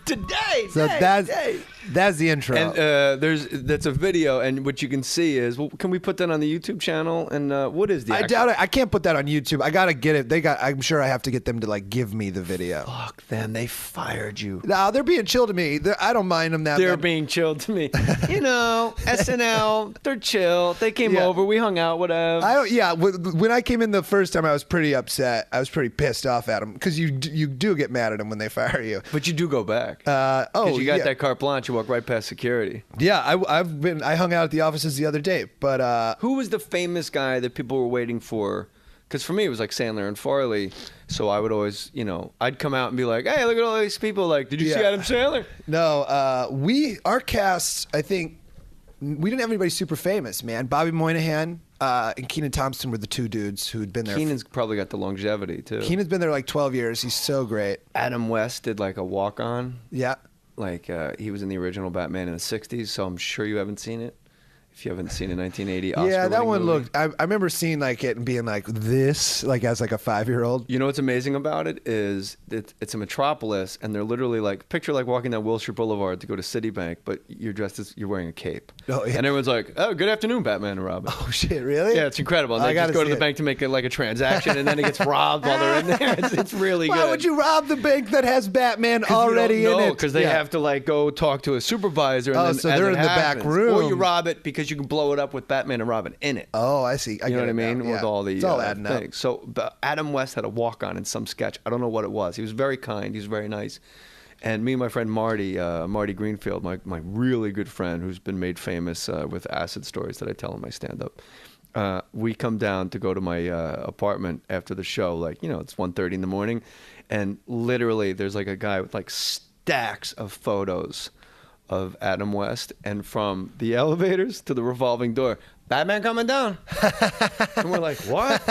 Today. So that's the intro. And that's a video, and what you can see is, well, can we put that on the YouTube channel? And what is the? I doubt it. I can't put that on YouTube. I gotta get it. I'm sure I have to get them to like give me the video. Fuck them. They fired you. No, they're being chill to me. I don't mind them that. They're being chill to me. You know, SNL. They're chill. They came over. We hung out. Whatever. When I came in the first time, I was pretty upset. I was pretty pissed off at them because you do get mad at them when they fire you. But you do go back. Because you got that carte blanche. You walk right past security. Yeah, I hung out at the offices the other day. But who was the famous guy that people were waiting for Because for me, it was like Sandler and Farley. So I would always, I'd come out and be like, hey, look at all these people. Like, did you see Adam Sandler? No, our cast, I think, we didn't have anybody super famous, man. Bobby Moynihan and Kenan Thompson were the two dudes who'd been there. Kenan's probably got the longevity, too. Kenan's been there like 12 years. He's so great. Adam West did like a walk-on. Yeah. Like, he was in the original Batman in the 60s, so I'm sure you haven't seen it. If you haven't seen a 1980 Oscar yeah, that one movie. looked. I remember seeing like it and being like this, like as like a 5-year-old. You know what's amazing about it is it's a metropolis, and they're literally like picture like walking down Wilshire Boulevard to go to Citibank, but you're dressed as you're wearing a cape. Oh, yeah. And everyone's like, "Oh, good afternoon, Batman and Robin." Oh shit, really? Yeah, it's incredible. And they just go to the bank to make like a transaction, and then it gets robbed while they're in there. It's really good. Why would you rob the bank that has Batman already in it? Because they have to like go talk to a supervisor. And oh, then, so they're in the back room. Or you rob it because you can blow it up with Batman and Robin in it. Oh, I see. You know what I mean? Yeah. With all the it's all adding things. So Adam West had a walk-on in some sketch. I don't know what it was. He was very kind. He was very nice. And me and my friend Marty Greenfield, my really good friend who's been made famous with acid stories that I tell in my stand-up, we come down to go to my apartment after the show. Like, it's 1:30 in the morning. And literally there's like a guy with like stacks of photos of Adam West, and from the elevators to the revolving door, Batman coming down. And we're like, what?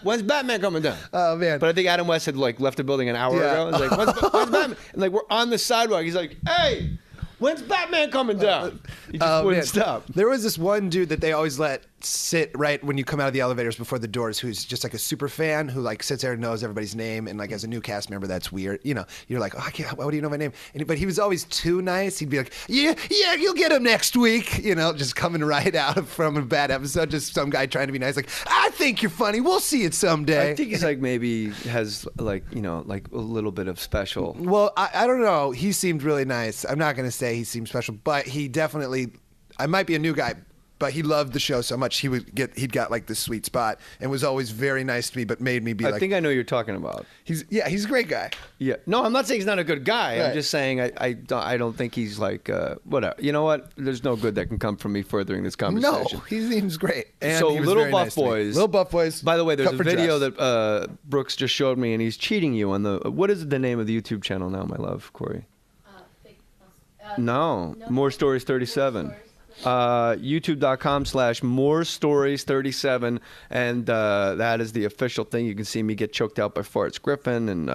When's Batman coming down? Oh man! But I think Adam West had like left the building an hour ago. And was like, when's Batman? And like we're on the sidewalk. He's like, hey, when's Batman coming down? He just wouldn't stop. There was this one dude that they always let sit right when you come out of the elevators before the doors, who's just like a super fan who like sits there and knows everybody's name, and like as a new cast member, that's weird. You're like, oh, I can't. Why do you know my name? But he was always too nice. He'd be like, yeah, you'll get him next week. Just coming right out from a bad episode. Just some guy trying to be nice. Like, I think you're funny. We'll see it someday. I think he's like maybe has like like a little bit of special. Well, I don't know. He seemed really nice. I'm not going to say he seemed special, but he definitely. I might be a new guy, but he loved the show so much he'd got like this sweet spot and was always very nice to me, but made me be like. I think I know who you're talking about. He's a great guy. Yeah, no, I'm not saying he's not a good guy. Right. I'm just saying I don't think he's like whatever. You know what? There's no good that can come from me furthering this conversation. No, he seems great. And so he was Little very Buff nice to me. Boys. Little Buff Boys. By the way, there's Cut a for video dress. that Brooks just showed me, and he's cheating you on the. What is the name of the YouTube channel now, my love, Corey? No, More Stories 37. YouTube.com/morestories37, and that is the official thing. You can see me get choked out by Farts Griffin, and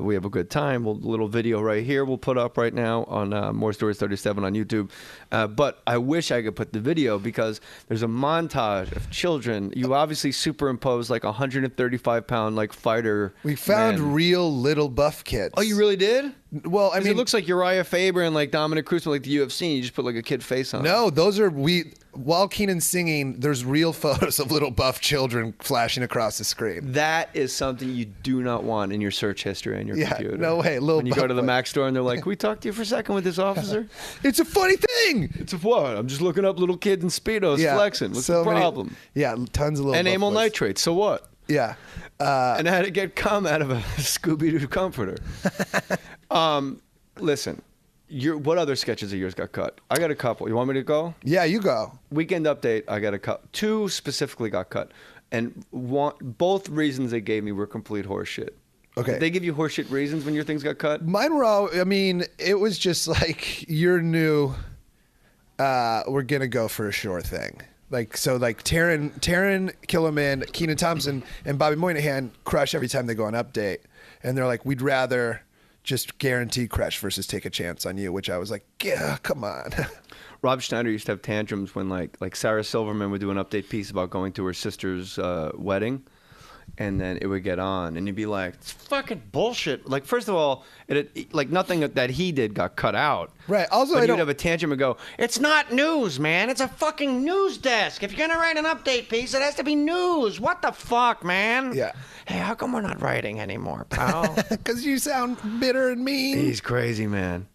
we have a good time. A little video right here we'll put up right now on More Stories 37 on YouTube. But I wish I could put the video, because there's a montage of children. You obviously superimpose like 135-pound like fighter. We found men. real little buff kids. Oh, you really did? Well, I mean, it looks like Uriah Faber and like Dominic Cruz, like the UFC. You just put like a kid face on. No, those are while Keenan's singing, there's real photos of little buff children flashing across the screen. That is something you do not want in your search history on your computer. No way. When you go to the Mac store and they're like, "Can we talk to you for a second with this officer?" It's a funny thing. It's a what? I'm just looking up little kids in Speedos flexing. What's the problem? Tons of little. And amyl nitrate. So what? Yeah. And how to get cum out of a Scooby-Doo comforter. Listen, what other sketches of yours got cut? I got a couple. You want me to go? Yeah, you go. Weekend Update, I got a cut. 2 specifically got cut. And both reasons they gave me were complete horseshit. Okay. Did they give you horseshit reasons when your things got cut? Mine were all, I mean, it was just like, you're new, we're going to go for a sure thing. Like, so like Taron Killerman, Kenan Thompson, and Bobby Moynihan crush every time they go on Update. And they're like, we'd rather just guarantee crush versus take a chance on you, which I was like, yeah, come on. Rob Schneider used to have tantrums when like Sarah Silverman would do an update piece about going to her sister's wedding, and then it would get on, and you'd be like, it's fucking bullshit. Like, first of all, like nothing that he did got cut out. Right. Also, but you'd have a tantrum and go, it's not news, man. It's a fucking news desk. If you're going to write an update piece, it has to be news. What the fuck, man? Yeah. Hey, how come we're not writing anymore, pal? Because you sound bitter and mean. He's crazy, man.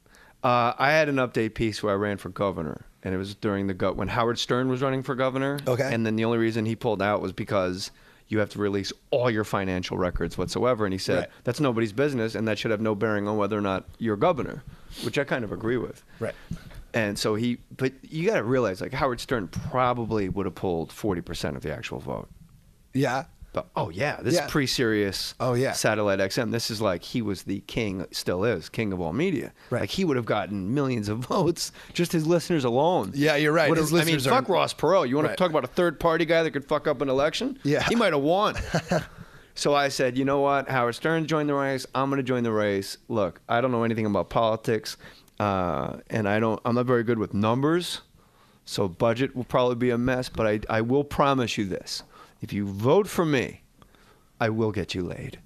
I had an update piece where I ran for governor, and it was during when Howard Stern was running for governor. Okay. And then the only reason he pulled out was because you have to release all your financial records whatsoever. And he said, that's nobody's business, and that should have no bearing on whether or not you're governor, which I kind of agree with. Right. And so but you got to realize, like, Howard Stern probably would have pulled 40% of the actual vote Yeah. But, this is pre-Sirius Satellite XM. This is like he was the king, still is, king of all media. Right. Like he would have gotten millions of votes, just his listeners alone. Yeah, you're right. His listeners fuck Ross Perot. You want to talk about a third-party guy that could fuck up an election? Yeah. He might have won. So I said, you know what? Howard Stern joined the race. I'm going to join the race. Look, I don't know anything about politics, and I'm not very good with numbers, so budget will probably be a mess, but I will promise you this. If you vote for me, I will get you laid.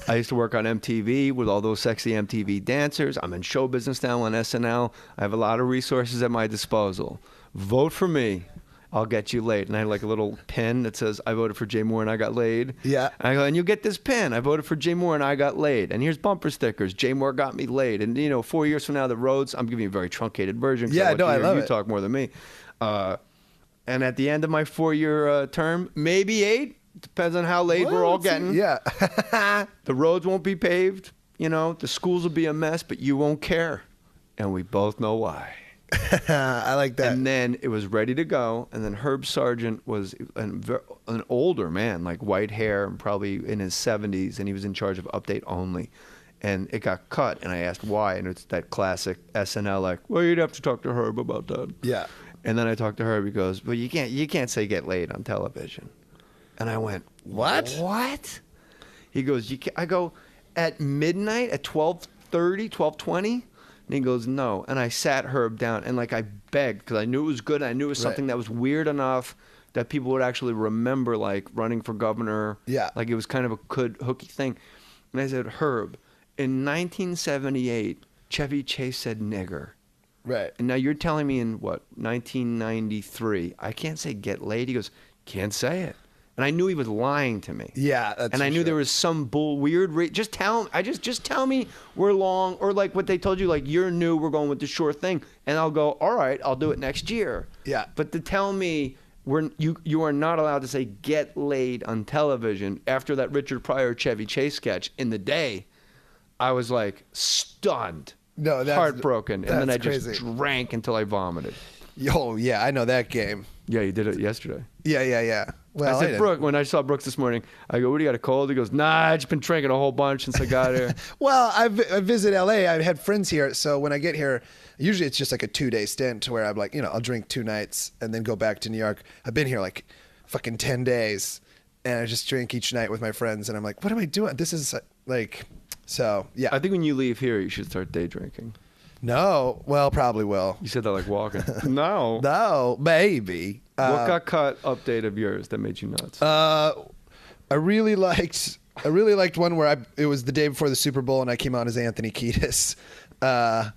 I used to work on MTV with all those sexy MTV dancers. I'm in show business now on SNL. I have a lot of resources at my disposal. Vote for me. I'll get you laid. And I had like a little pin that says, I voted for Jay Mohr and I got laid. Yeah. And I go, and you get this pin. I voted for Jay Mohr and I got laid. And here's bumper stickers. Jay Mohr got me laid. And, 4 years from now, the roads, I'm giving you a very truncated version. Yeah, no, I love it. You talk more than me. And at the end of my 4-year term, maybe 8, depends on how late we're all getting. Yeah. The roads won't be paved. The schools will be a mess, but you won't care. And we both know why. I like that. And then it was ready to go. And then Herb Sargent was an older man, like white hair and probably in his 70s. And he was in charge of Update Only. And it got cut. And I asked why. And it's that classic SNL, like, well, you'd have to talk to Herb about that. Yeah. And then I talked to Herb. He goes, well, you can't say get laid on television. And I went, what? He goes, I go, at midnight, at 12:30, 12:20? And he goes, no. And I sat Herb down and like I begged because I knew it was good. I knew it was something that was weird enough that people would actually remember, like running for governor. Yeah. Like it was kind of a good hooky thing. And I said, Herb, in 1978, Chevy Chase said nigger. Right. And now you're telling me in, 1993, I can't say get laid? He goes, can't say it. And I knew he was lying to me. Yeah, that's And I knew there was some weird just tell me we're long, or like what they told you, like you're new, we're going with the sure thing. And I'll go, all right, I'll do it next year. Yeah. But to tell me you are not allowed to say get laid on television after that Richard Pryor Chevy Chase sketch in the day, I was like stunned. No, that's heartbroken. And then I crazy. just drank until I vomited. Oh, yeah, I know that game. Yeah, you did it yesterday. Yeah. Well, I said, Brooke, when I saw Brooks this morning, I go, what do you got, a cold? He goes, nah, I've just been drinking a whole bunch since I got here. Well, I visit LA. I had friends here. So when I get here, usually it's just like a 2-day stint where I'm like, I'll drink 2 nights and then go back to New York. I've been here like fucking 10 days and I just drink each night with my friends. And I'm like, what am I doing? This is like, so yeah. I think when you leave here, you should start day drinking. No, well, probably will. You said that like walking. No, maybe. What got cut update of yours that made you nuts? I really liked one where it was the day before the Super Bowl and I came on as Anthony Kiedis. I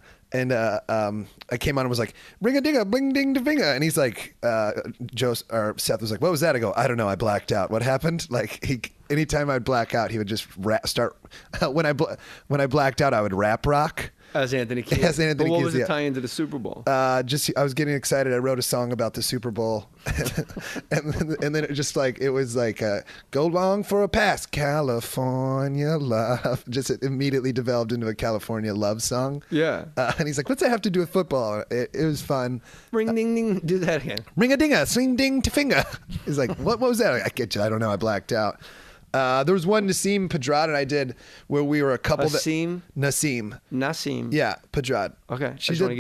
came on and was like, ring a dinga, bling ding to finger. And he's like, Seth was like, what was that? I go, I don't know. I blacked out. What happened? Like anytime I'd black out, he would just start. When I blacked out, I would rap rock. As Anthony Kiedis. But what was the tie into the Super Bowl? I was getting excited. I wrote a song about the Super Bowl, and then it was like go long for a pass, California love. Just it immediately developed into a California love song. Yeah. And he's like, what's that have to do with football? It was fun. Ring ding ding. Do that again. Ring a dinga, swing ding to finger. He's like, what was that? I get you. I don't know. I blacked out. There was one Nassim Pedrad and I did where we were a couple Nassim. Yeah, Pedrad. Okay. I just want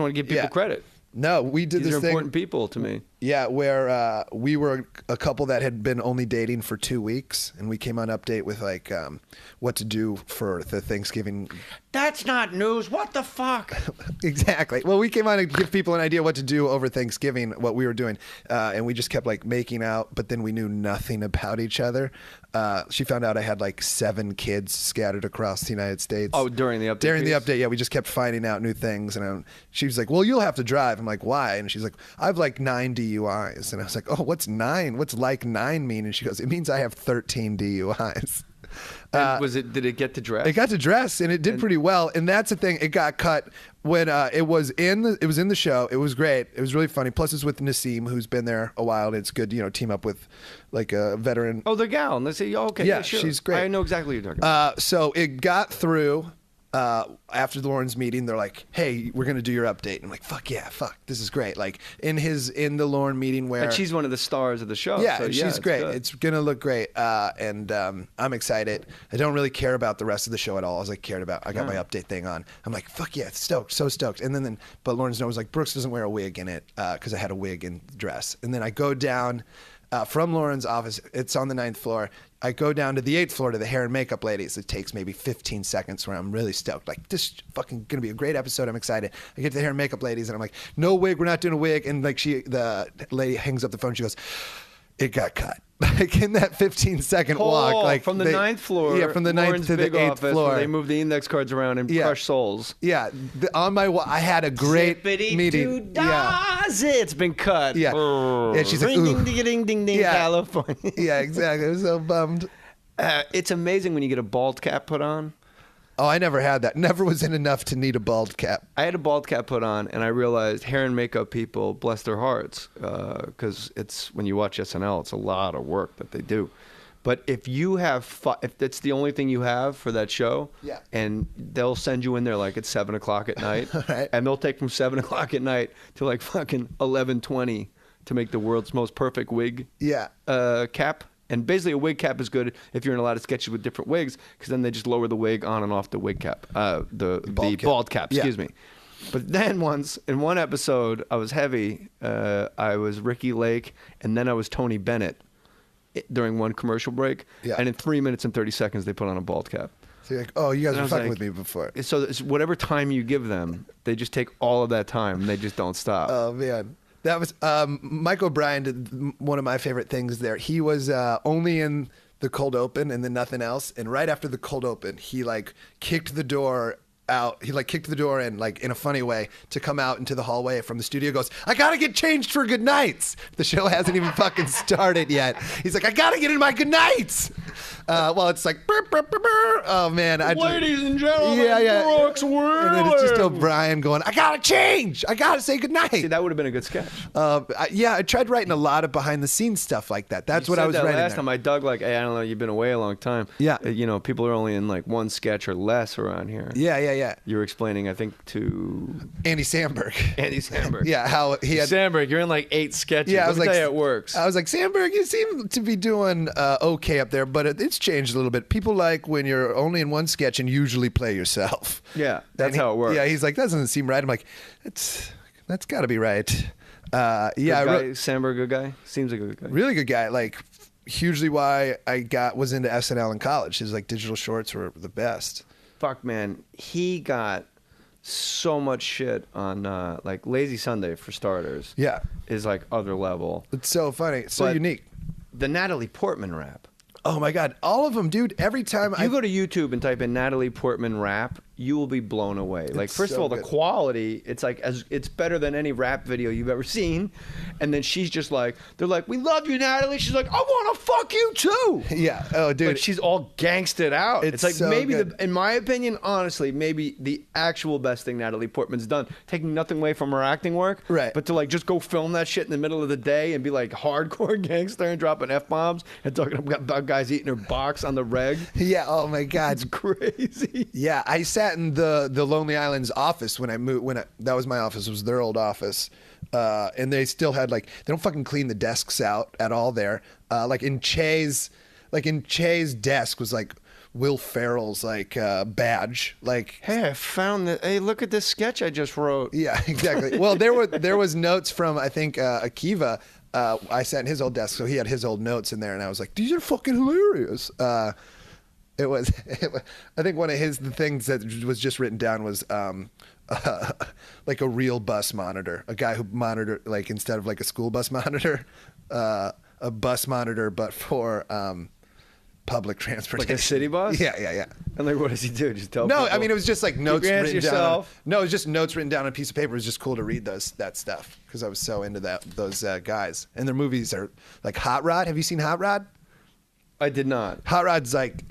to give people credit. No, we did These this are thing. important people to me. Yeah, where we were a couple that had been only dating for 2 weeks, and we came on Update with like what to do for the Thanksgiving. That's not news. What the fuck? Exactly. Well, we came on to give people an idea what to do over Thanksgiving, what we were doing, and we just kept like making out, but then we knew nothing about each other. She found out I had like 7 kids scattered across the United States. Oh, during the update. The update, yeah, we just kept finding out new things, and she was like, "Well, you'll have to drive." I'm like, "Why?" And she's like, "I've like 9 DUIs," and I was like, "Oh, what's 9? What's like 9 mean?" And she goes, "It means I have 13 DUIs." Did it get to dress? It got to dress, and it did pretty well. And that's the thing; it got cut when it was in the show. It was great. It was really funny. Plus, it's with Nassim, who's been there a while, and it's good, team up with like a veteran. Oh, the gal. And they say, okay, yeah, sure. She's great. I know exactly what you're talking about. So it got through. after the Lauren's meeting, they're like, "Hey, we're gonna do your update." And I'm like, "Fuck yeah, fuck, this is great." Like in the Lauren meeting where, and she's one of the stars of the show. yeah, so and she's great. Good. It's gonna look great, and I'm excited. I don't really care about the rest of the show at all. I got my update thing on. I'm like, "Fuck yeah, stoked, so stoked." And then but Lauren's note was like, "Brooks doesn't wear a wig in it because I had a wig and dress." And then I go down. From Lauren's office, it's on the 9th floor. I go down to the 8th floor to the hair and makeup ladies. It takes maybe 15 seconds where I'm really stoked. Like, this is fucking gonna be a great episode. I'm excited. I get to the hair and makeup ladies and I'm like, "No wig, we're not doing a wig." And like the lady hangs up the phone. She goes, "It got cut." Like in that 15-second walk, like from the 9th floor. Yeah, from the 9th to the 8th floor. They move the index cards around and crush souls. Yeah, on my wall, I had a great meeting. Yeah, it's been cut. Yeah, yeah. She's like, "Ooh." Ding, ding, ding, Yeah. California. Yeah, exactly. I was so bummed. It's amazing when you get a bald cap put on. Oh, I never had that. Never was in enough to need a bald cap. I had a bald cap put on, and I realized hair and makeup people, bless their hearts, because it's when you watch SNL, it's a lot of work that they do. But if you have, if that's the only thing you have for that show, yeah, and they'll send you in there like at 7 o'clock at night, right, and they'll take from 7 o'clock at night to like fucking 11:20 to make the world's most perfect wig, cap. And basically, a wig cap is good if you're in a lot of sketches with different wigs, because then they just lower the wig on and off the wig cap, the bald cap. Excuse me. But then once in one episode, I was heavy. I was Ricky Lake, and then I was Tony Bennett during one commercial break. Yeah. And in 3 minutes and 30 seconds, they put on a bald cap. So you're like, "Oh, you guys were fucking with me before." So it's whatever time you give them, they just take all of that time, and they just don't stop. Oh man. That was Mike O'Brien did one of my favorite things there. He was only in the cold open and then nothing else. And right after the cold open, he like kicked the door out. He like kicked the door in like in a funny way to come out into the hallway from the studio. Goes, "I gotta get changed for good nights." The show hasn't even fucking started yet. He's like, "I gotta get in my good nights." Well, it's like, burr, burr, burr, burr. Oh man, ladies and gentlemen, Brooks Wheelan. And then it's just O'Brien going, "I gotta change. I gotta say goodnight." See, that would have been a good sketch. I tried writing a lot of behind the scenes stuff like that. That's what I was writing. Last time I dug like, "Hey, I don't know, you've been away a long time." Yeah, you know, people are only in like one sketch or less around here. Yeah. You were explaining, I think, to Andy Samberg. Yeah, how he had Samberg. You're in like 8 sketches. Yeah, I was was like, like, it works. I was like, "Samberg, you seem to be doing okay up there, but it's changed a little bit. People like when you're only in one sketch and usually play yourself." Yeah, that's how it works. Yeah, he's like, "That doesn't seem right." I'm like, that's got to be right. Samberg, good guy. Seems like a good guy. Really good guy. Like, hugely why I was into SNL in college. His like digital shorts were the best. Fuck, man, he got so much shit on like Lazy Sunday for starters. Yeah, is like other level. It's so funny, it's so unique. The Natalie Portman rap. Oh my God, all of them, dude. Every time you go to YouTube and type in Natalie Portman rap, you will be blown away. Like, first of all, the quality, it's like it's better than any rap video you've ever seen. And then she's just like, they're like, "We love you, Natalie." She's like, "I want to fuck you too." Yeah. Oh, dude. But she's all gangsted out. It's like so maybe, good. in my opinion, honestly, maybe the actual best thing Natalie Portman's done, taking nothing away from her acting work, right? But to like just go film that shit in the middle of the day and be like hardcore gangster and dropping F-bombs and talking about guys eating her box on the reg. Yeah. Oh my God, it's crazy. Yeah, I sat in the Lonely Island's office when I moved. That was my office. It was their old office. And they still had like, they don't fucking clean the desks out at all there. Like in Che's desk was like Will Ferrell's like badge. Like, "Hey, I found that. Hey, look at this sketch I just wrote." Yeah, exactly. Well, there was notes from I think Akiva. I sat in his old desk, so he had his old notes in there, and I was like, "These are fucking hilarious." It was I think one of the things that was just written down was like a real bus monitor, a guy who monitored, like, instead of like a school bus monitor, a bus monitor, but for public transportation. Like a city bus? Yeah. And like, what does he do? Just tell No, people? I mean, it was just like notes written yourself. down. No, it was just notes written down on a piece of paper. It was just cool to read that stuff because I was so into those guys. And their movies are like Hot Rod. Have you seen Hot Rod? I did not. Hot Rod's like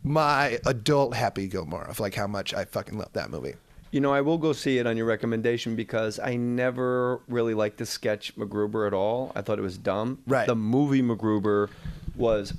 my adult Happy Gilmore of like how much I fucking love that movie. You know, I will go see it on your recommendation because I never really liked the sketch MacGruber at all. I thought it was dumb. Right. The movie MacGruber was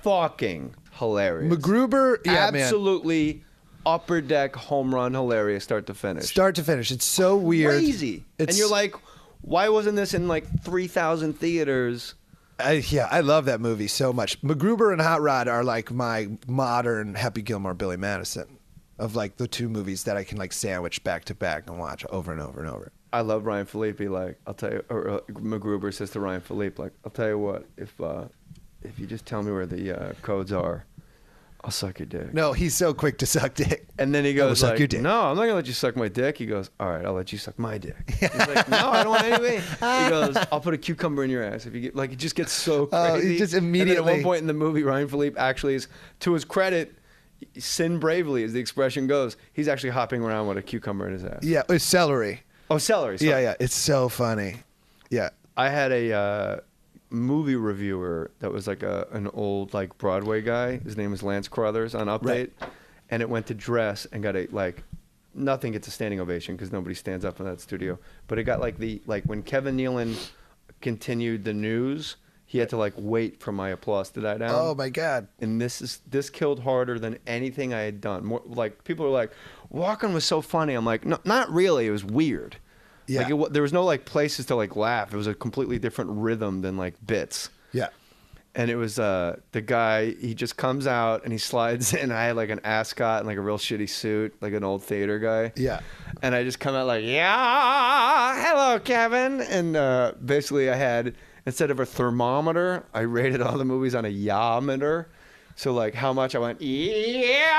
fucking hilarious. MacGruber, yeah, absolutely upper deck home run hilarious start to finish. Start to finish. It's so weird. Crazy. And you're like, why wasn't this in like 3,000 theaters? I love that movie so much. MacGruber and Hot Rod are like my modern Happy Gilmore, Billy Madison, of like the two movies that I can like sandwich back to back and watch over and over and over. I love Ryan Phillippe. Like, I'll tell you, or MacGruber says to Ryan Phillippe, like, I'll tell you what, if you just tell me where the codes are, I'll suck your dick. No, he's so quick to suck dick. And then he goes, suck like, your dick. no, I'm not going to let you suck my dick. He goes, all right, I'll let you suck my dick. He's like, no, I don't want anything. He goes, I'll put a cucumber in your ass. If you get, like, it just gets so crazy. He just And immediately. then at one point in the movie, Ryan Phillippe actually is, to his credit, sin bravely, as the expression goes, he's actually hopping around with a cucumber in his ass. Yeah, it's celery. Oh, celery. Sorry. Yeah. It's so funny. Yeah. I had a movie reviewer that was like an old like Broadway guy. His name is Lance Crothers on Update, Right. and it went to dress and got a like nothing gets a standing ovation because nobody stands up in that studio. But it got like when Kevin Nealon continued the news, he had to like wait for my applause to die down. Oh my God. And this killed harder than anything I had done. More like people are like, Walken was so funny. I'm like, no, not really. It was weird. Yeah. Like there was no like places to like laugh. It was a completely different rhythm than like bits. Yeah. And it was the guy, he just comes out and he slides in. I had like an ascot and like a real shitty suit, like an old theater guy. Yeah. And I just come out like, yeah, hello, Kevin. And basically I had, instead of a thermometer, I rated all the movies on a yaw-meter. So like how much I went, yeah,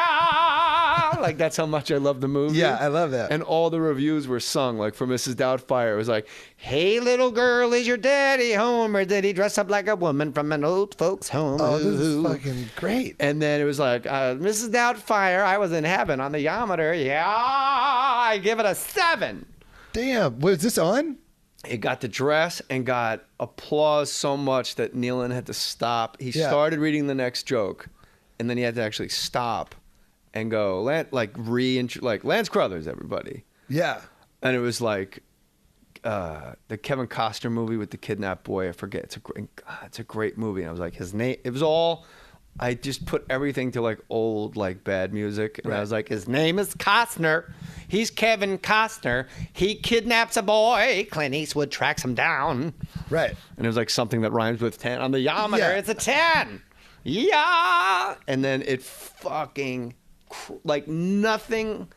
like that's how much I love the movie. Yeah, I love that. And all the reviews were sung, like for Mrs. Doubtfire, it was like, hey little girl, is your daddy home, or did he dress up like a woman from an old folks home? Oh, this is fucking great. And then it was like, Mrs. Doubtfire, I was in heaven on the yaw-meter. Yeah, I give it a 7. Damn, was this on? It got to dress and got applause so much that Nealon had to stop. He Yeah. started reading the next joke, and then he had to actually stop and go, like Lance Crothers, everybody. Yeah. And it was like the Kevin Costner movie with the kidnapped boy. I forget. It's a great movie. And I was like, his name. It was all. I just put everything to like old like bad music, and I was like, his name is Costner. He's Kevin Costner. He kidnaps a boy. Clint Eastwood tracks him down. Right. And it was like something that rhymes with 10 on the yaw-meter. Yeah. It's a 10. Yeah. And then it fucking like nothing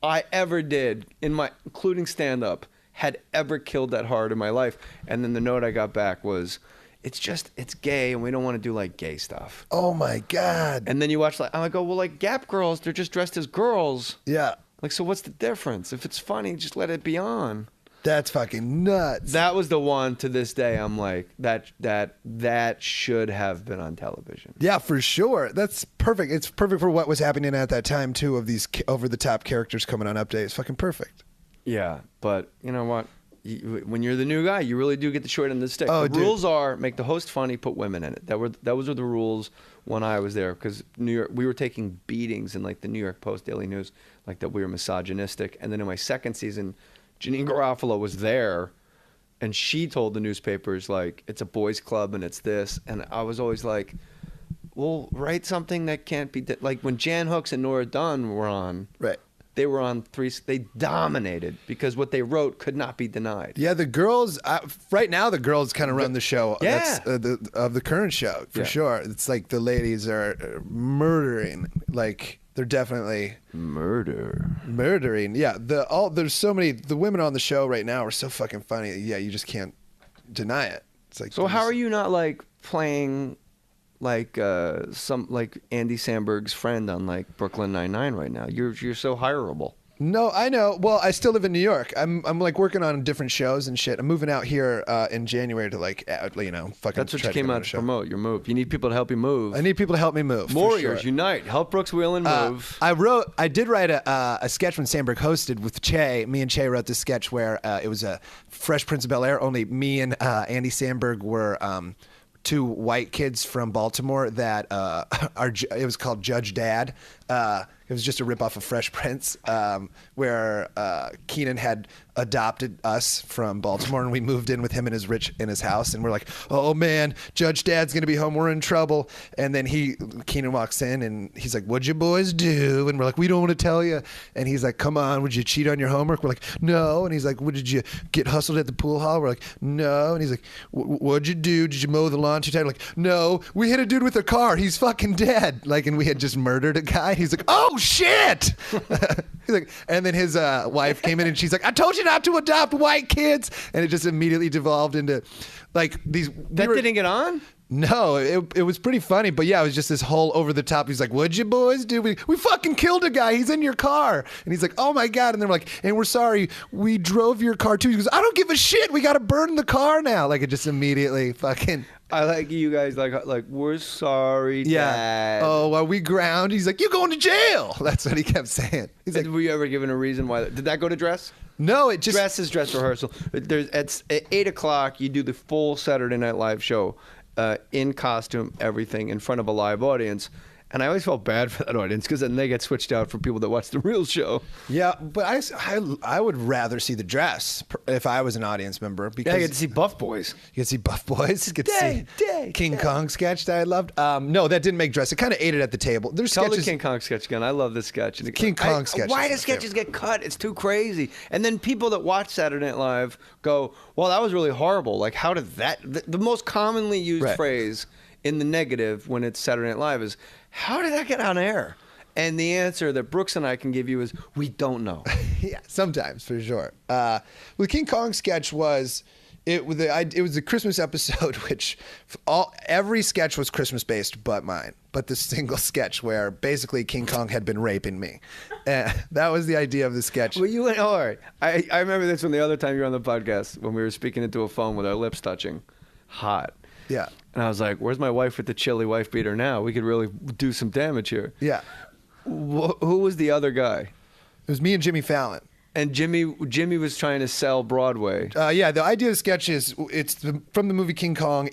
I ever did in my, including stand-up, had ever killed that hard in my life. And then the note I got back was, it's gay, and we don't want to do like gay stuff. Oh my God. And then you watch like, I go, well, like Gap girls, they're just dressed as girls. Yeah. Like, so what's the difference? If it's funny, just let it be on. That's fucking nuts. That was the one to this day. I'm like, that should have been on television. Yeah, for sure. That's perfect. It's perfect for what was happening at that time too, of these over-the-top characters coming on Update. It's fucking perfect. Yeah, but you know what? When you're the new guy, you really do get the short end of the stick. Oh, the dude. rules are make the host funny, put women in it. That was the rules when I was there, because New York, we were taking beatings in like the New York Post, Daily News, like that we were misogynistic. And then in my second season, Janine Garofalo was there, and she told the newspapers like it's a boys' club and it's this, and I was always like, well, write something that can't be like when Jan Hooks and Nora Dunn were on. Right. They were on 3. They dominated because what they wrote could not be denied. Yeah, the girls. Right now, the girls kind of run the show. Yeah. That's, of the current show for sure. It's like the ladies are murdering. Like they're definitely murdering. Yeah. There's so many. The women on the show right now are so fucking funny. Yeah, you just can't deny it. It's like. So how are you not like playing? Like some like Andy Samberg's friend on like Brooklyn Nine-Nine right now. You're so hireable. No, I know. Well, I still live in New York. I'm like working on different shows and shit. I'm moving out here in January to like fucking. That's what try you came get out to promote. Your move. You need people to help you move. I need people to help me move. for Warriors sure. unite. Help Brooks Wheelan move. I did write a sketch when Sandberg hosted with Che. Me and Che wrote this sketch where it was a Fresh Prince of Bel-Air. Only me and Andy Samberg were. Two white kids from Baltimore that it was called Judge Dad. It was just a ripoff of Fresh Prince, where Keenan had adopted us from Baltimore, and we moved in with him in his house, and we're like, oh man, Judge Dad's gonna be home, we're in trouble. And then Keenan walks in, and he's like, what'd you boys do? And we're like, we don't want to tell you. And he's like, come on, would you cheat on your homework? We're like, no. And he's like, what, did you get hustled at the pool hall? We're like, no. And he's like, what'd you do? Did you mow the lawn too tight? We're like, no, we hit a dude with a car, he's fucking dead. Like, and we had just murdered a guy. He's like, oh shit. He's like, and then his wife came in, and she's like, I told you not to adopt white kids. And it just immediately devolved into like these. Didn't get on? No, it was pretty funny, but yeah, it was just this whole over the top. He's like, what'd you boys do? We fucking killed a guy. He's in your car. And he's like, oh my God. And then we're like, and we're sorry. We drove your car too. He goes, I don't give a shit. We got to burn the car now. Like, it just immediately fucking. I like you guys like we're sorry, Dad. Oh, are we ground? He's like, you going to jail. That's what he kept saying. He's like, were you ever given a reason why? Did that go to dress? No, it just dress is dress rehearsal. At 8:00 you do the full Saturday Night Live show, in costume, everything in front of a live audience. And I always felt bad for that audience because then they get switched out for people that watch the real show. Yeah, but I would rather see the dress if I was an audience member. Because I get to see Buff Boys. You get to see Buff Boys. You get to see King Kong sketch that I loved. No, that didn't make dress. It kind of ate it at the table. There's Tell sketches. the King Kong sketch again. I love this sketch. King Kong sketch. Why do sketches get cut? It's too crazy. And then people that watch Saturday Night Live go, well, that was really horrible. Like, how did that... The most commonly used phrase in the negative when it's Saturday Night Live is, how did that get on air? And the answer that Brooks and I can give you is, we don't know. Yeah, sometimes, for sure. Well, the King Kong sketch was... It was a Christmas episode, which every sketch was Christmas based, but mine. But the single sketch where basically King Kong had been raping me, that was the idea of the sketch. Well, you went hard. I remember this from the other time you were on the podcast when we were speaking into a phone with our lips touching, hot. Yeah. And I was like, "Where's my wife with the chili wife beater now? We could really do some damage here." Yeah. Who was the other guy? It was me and Jimmy Fallon. And Jimmy was trying to sell Broadway. Yeah, the idea of the sketch is from the movie King Kong,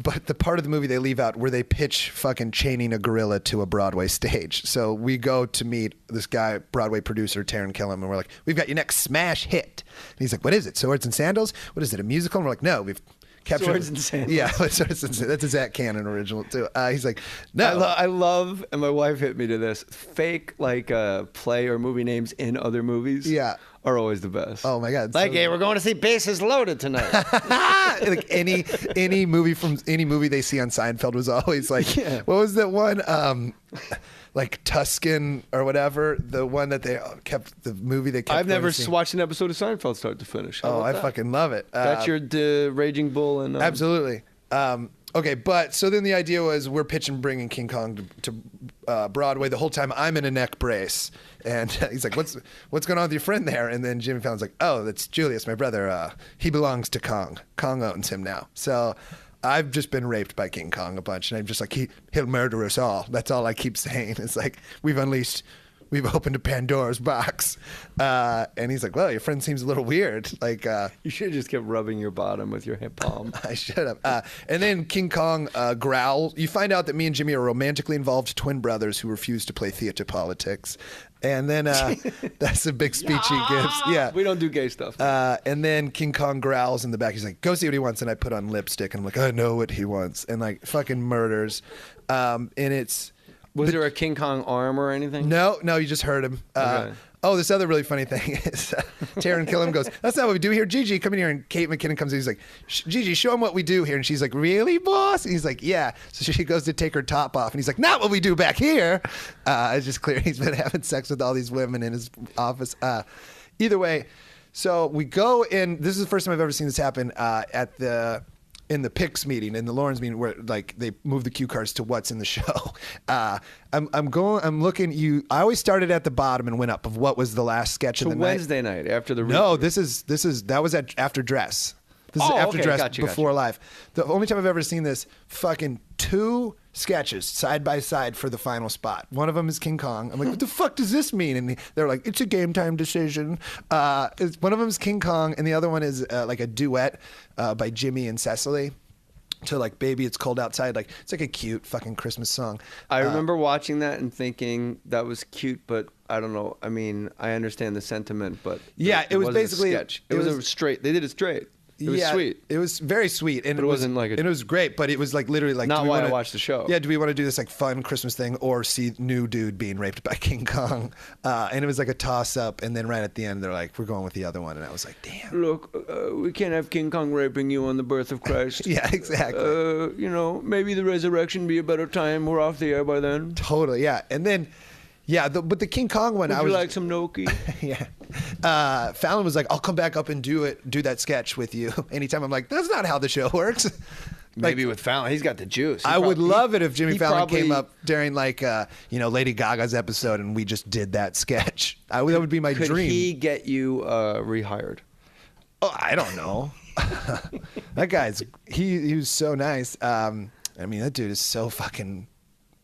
but the part of the movie they leave out where they pitch fucking chaining a gorilla to a Broadway stage. So we go to meet this guy, Broadway producer, Taran Killam, and we're like, we've got your next smash hit. And he's like, what is it, Swords and Sandals? What is it, a musical? And we're like, no, we've captured... Swords and Sandals. Yeah, Swords and Sandals. That's a Zach Cannon original, too. He's like, no. I love, and my wife hit me to this, fake like play or movie names in other movies. Yeah. Are always the best. Oh my God! Like, hey, we're going to see Bases Loaded tonight. Like any movie they see on Seinfeld was always like, what was that one? Like Tuscan or whatever. The one that they kept the movie they kept. I've never watched an episode of Seinfeld start to finish. I fucking love it. That's your Raging Bull and absolutely. Okay, but so then the idea was we're pitching bringing King Kong to Broadway. The whole time I'm in a neck brace, and he's like, "What's going on with your friend there?" And then Jimmy Fallon's like, "Oh, that's Julius, my brother. He belongs to Kong. Kong owns him now." So I've just been raped by King Kong a bunch, and I'm just like, he'll murder us all. That's all I keep saying. It's like we've opened a Pandora's box. And he's like, well, your friend seems a little weird. Like, you should have just kept rubbing your bottom with your hip palm. I should have. And then King Kong growls. You find out that me and Jimmy are romantically involved twin brothers who refuse to play theater politics. And then that's a big speech he gives. Yeah. We don't do gay stuff. And then King Kong growls in the back. He's like, go see what he wants. And I put on lipstick. And I'm like, I know what he wants. And like fucking murders. And it's... Was there a King Kong arm or anything? No, you just heard him. Okay. Oh, this other really funny thing is Taran Killam goes, that's not what we do here. Gigi, come in here. And Kate McKinnon comes in. He's like, Gigi, show him what we do here. And she's like, really, boss? And he's like, yeah. So she goes to take her top off. And he's like, not what we do back here. It's just clear he's been having sex with all these women in his office. Either way, so we go in. This is the first time I've ever seen this happen in the PIX meeting, in the Lawrence meeting, where like they move the cue cards to what's in the show. I'm looking. I always started at the bottom and went up of what was the last sketch of the Wednesday night after the. No, that was after dress. This is after dress before live. The only time I've ever seen this, fucking 2 sketches side by side for the final spot. One of them is King Kong. I'm like, what the fuck does this mean? And they're like, it's a game time decision. One of them is King Kong, and the other one is like a duet by Jimmy and Cecily. to like Baby It's Cold Outside. Like it's like a cute fucking Christmas song. I remember watching that and thinking that was cute, but I don't know. I mean, I understand the sentiment, but it was basically a sketch. It was straight. They did it straight. It was sweet. It was very sweet, and but it wasn't like and it was great. But it was like literally like not why I watched the show. Yeah, do we want to do this like fun Christmas thing or see new dude being raped by King Kong? And it was like a toss up, and then right at the end they're like, we're going with the other one, and I was like, damn. Look, we can't have King Kong raping you on the birth of Christ. Yeah, exactly. You know, maybe the resurrection be a better time. We're off the air by then. Totally, yeah. And then. Yeah, but the King Kong one, Would you like some gnocchi? Yeah. Fallon was like, I'll come back up and do that sketch with you anytime. I'm like, that's not how the show works. Maybe with Fallon, he's got the juice. I would love it if Jimmy Fallon came up during like, Lady Gaga's episode and we just did that sketch. That would be my dream. Could he get you rehired? Oh, I don't know. That guy's, he was so nice. I mean, that dude is so fucking...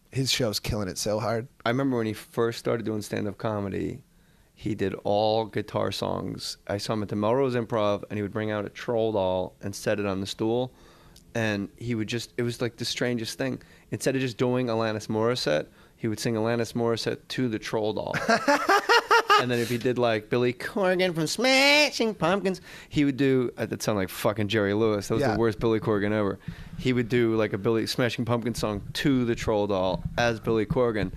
His show's killing it so hard. I remember when he first started doing stand-up comedy, he did all guitar songs. I saw him at the Melrose Improv, and he would bring out a troll doll and set it on the stool, and he would just, it was like the strangest thing. Instead of just doing Alanis Morissette, he would sing Alanis Morissette to the troll doll. And then if he did like Billy Corgan from Smashing Pumpkins, he would do, that sounded like fucking Jerry Lewis. That was the worst Billy Corgan ever. He would do like a Billy Smashing Pumpkins song to the troll doll as Billy Corgan.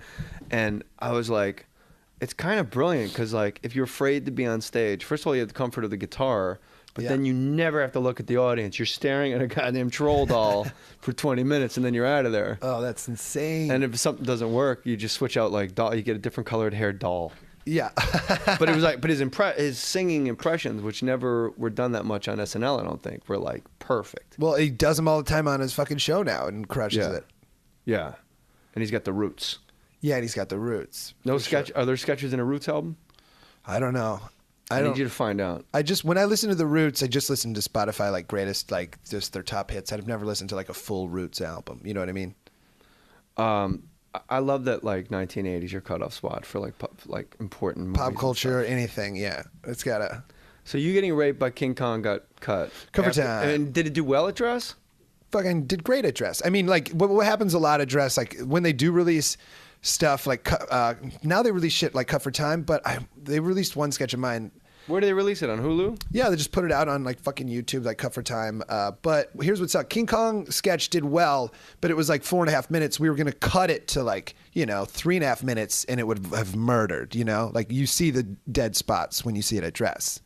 And I was like, it's kind of brilliant because like if you're afraid to be on stage, first of all, you have the comfort of the guitar, but then you never have to look at the audience. You're staring at a goddamn troll doll for 20 minutes and then you're out of there. Oh, that's insane. And if something doesn't work, you just switch out like doll, you get a different colored hair doll. Yeah. But it was like, but his singing impressions, which never were done that much on SNL, I don't think, were like perfect. Well, he does them all the time on his fucking show now and crushes it. Yeah. And he's got the roots. Yeah, and he's got the roots. No sketch. Sure. Are there sketches in a Roots album? I don't know. I need you to find out. When I listen to the Roots, I just listen to Spotify like greatest, like just their top hits. I've never listened to like a full Roots album. You know what I mean? I love that like 1980s your cutoff spot for like important pop culture, anything. Yeah, it's gotta. So you getting raped by King Kong got cut. Cover time. And did it do well at Dress? Fucking did great at Dress. I mean, like what happens a lot at Dress, like when they do release stuff, like now they release shit like Cut for Time, but they released one sketch of mine. Where do they release it? On Hulu? Yeah, they just put it out on like fucking YouTube, like Cut for Time. But here's what's up. King Kong sketch did well, but it was like 4.5 minutes. We were going to cut it to like, 3.5 minutes and it would have murdered, Like you see the dead spots when you see it at Dress.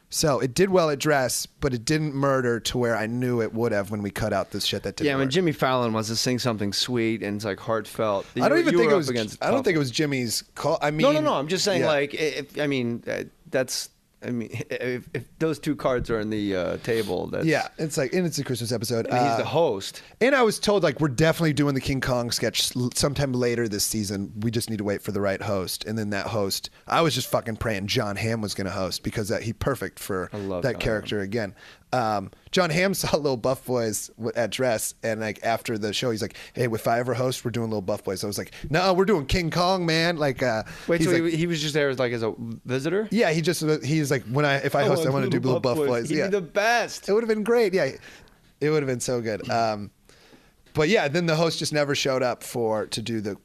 So it did well at Dress, but it didn't murder to where I knew it would have when we cut out this shit that didn't work. When Jimmy Fallon wants to sing something sweet and it's like heartfult. I don't think it was Jimmy's call. I mean, no. I'm just saying that's. I mean, if those two cards are on the table, that's... Yeah, it's like, and it's a Christmas episode. And he's the host. And I was told, like, we're definitely doing the King Kong sketch sometime later this season. We just need to wait for the right host. And then that host, I was just fucking praying John Hamm was going to host because he's perfect for that character again. John Hamm saw Little Buff Boys at Dress, and like after the show, he's like, "Hey, if I ever host, we're doing Little Buff Boys." I was like, "No, we're doing King Kong, man!" Like, wait, so he was just there as a visitor? Yeah, he's like, if I host, I want to do Little Buff Boys. He'd be the best. It would have been great. Yeah, it would have been so good. But yeah, then the host just never showed up to do the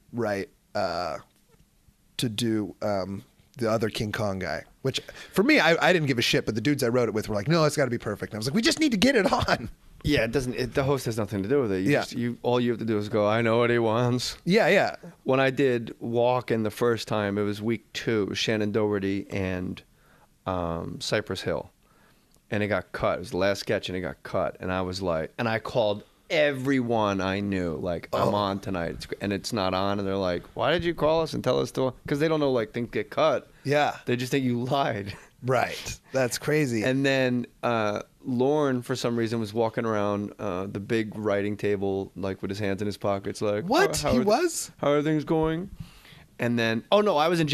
other King Kong guy. Which, for me, I didn't give a shit, but the dudes I wrote it with were like, no, it's got to be perfect. And I was like, we just need to get it on. Yeah, it doesn't. The host has nothing to do with it. All you have to do is go, I know what he wants. Yeah. When I did Walk In the first time, it was week 2. It was Shannon Doherty and Cypress Hill. And it got cut. It was the last sketch, and it got cut. And I was like, and I called everyone I knew, like, I'm on tonight, and it's not on, and they're like, why did you call us and tell us to? Because they don't know, like, things get cut. Yeah. They just think you lied. Right. That's crazy. And then Lorne, for some reason, was walking around the big writing table, like, with his hands in his pockets, like, what? How are things going? And then, I was in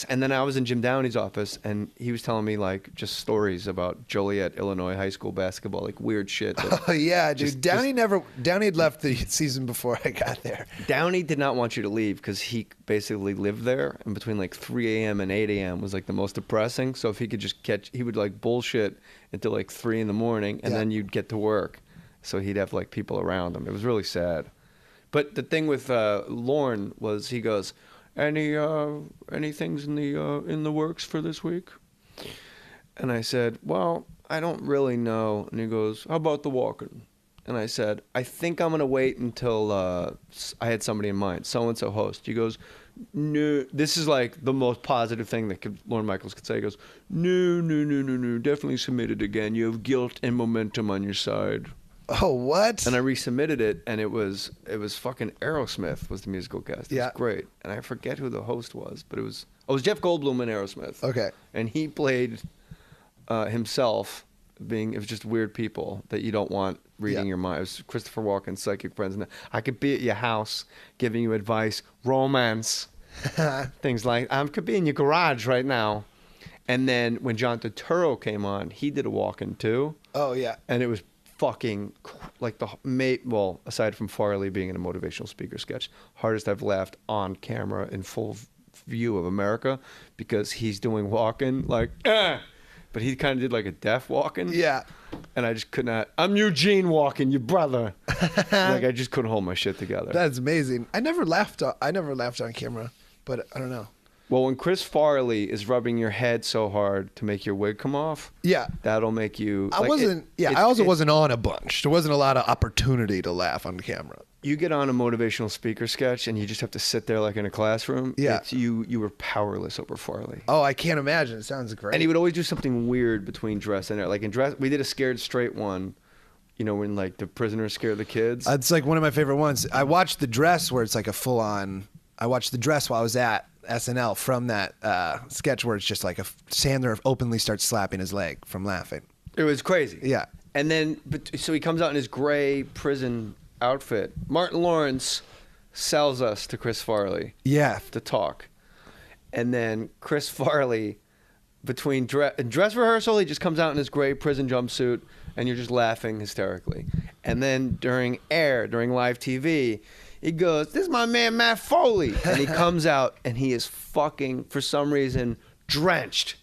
and then I was in Jim Downey's office, and he was telling me, like, just stories about Joliet, Illinois high school basketball, like, weird shit. Oh, yeah, dude. Downey had left the season before I got there. Downey did not want you to leave because he basically lived there, and between, like, 3 a.m. and 8 a.m. was, like, the most depressing. So if he could just he would, like, bullshit until, like, 3 in the morning, and then you'd get to work. So he'd have like people around him. It was really sad. But the thing with Lorne was he goes, any things in the works for this week? And I said, well, I don't really know. And he goes, how about the walking? And I said, I think I'm going to wait until I had somebody in mind, so-and-so host. He goes, no, this is like the most positive thing that Lorne Michaels could say. He goes, no, definitely submit it again. You have guilt and momentum on your side. Oh, what? And I resubmitted it, and it was fucking Aerosmith was the musical guest. It was great. And I forget who the host was, but it was Jeff Goldblum in Aerosmith. Okay. And he played himself. It was just weird people that you don't want reading your mind. It was Christopher Walken's psychic friends. And I could be at your house giving you advice, romance, things like I could be in your garage right now. And then when John Turturro came on, he did a walk-in too. Oh yeah, and it was fucking like aside from Farley being in a motivational speaker sketch, hardest I've laughed on camera in full view of America because he's doing walk-in like. But he kind of did like a deaf walking. Yeah. And I just could not. I'm Eugene walking, your brother. Like I just couldn't hold my shit together. That's amazing. I never laughed on camera, but I don't know. Well, when Chris Farley is rubbing your head so hard to make your wig come off, that'll make you. I wasn't on a bunch. There wasn't a lot of opportunity to laugh on camera. You get on a motivational speaker sketch and you just have to sit there like in a classroom. Yeah. You were powerless over Farley. Oh, I can't imagine. It sounds great. And he would always do something weird between dress and air. Like in dress, we did a Scared Straight one, you know, when like the prisoners scare the kids. It's like one of my favorite ones. I watched The Dress where it's like a full on. I watched The Dress while I was at SNL from that sketch where it's just like Sandler openly starts slapping his leg from laughing. It was crazy. Yeah. And then, so he comes out in his gray prison outfit. Martin Lawrence sells us to Chris Farley. Yeah. To talk. And then Chris Farley, between dress rehearsal, he just comes out in his gray prison jumpsuit and you're just laughing hysterically. And then during live TV, he goes, this is my man Matt Foley. And he comes out and he is fucking, for some reason, drenched.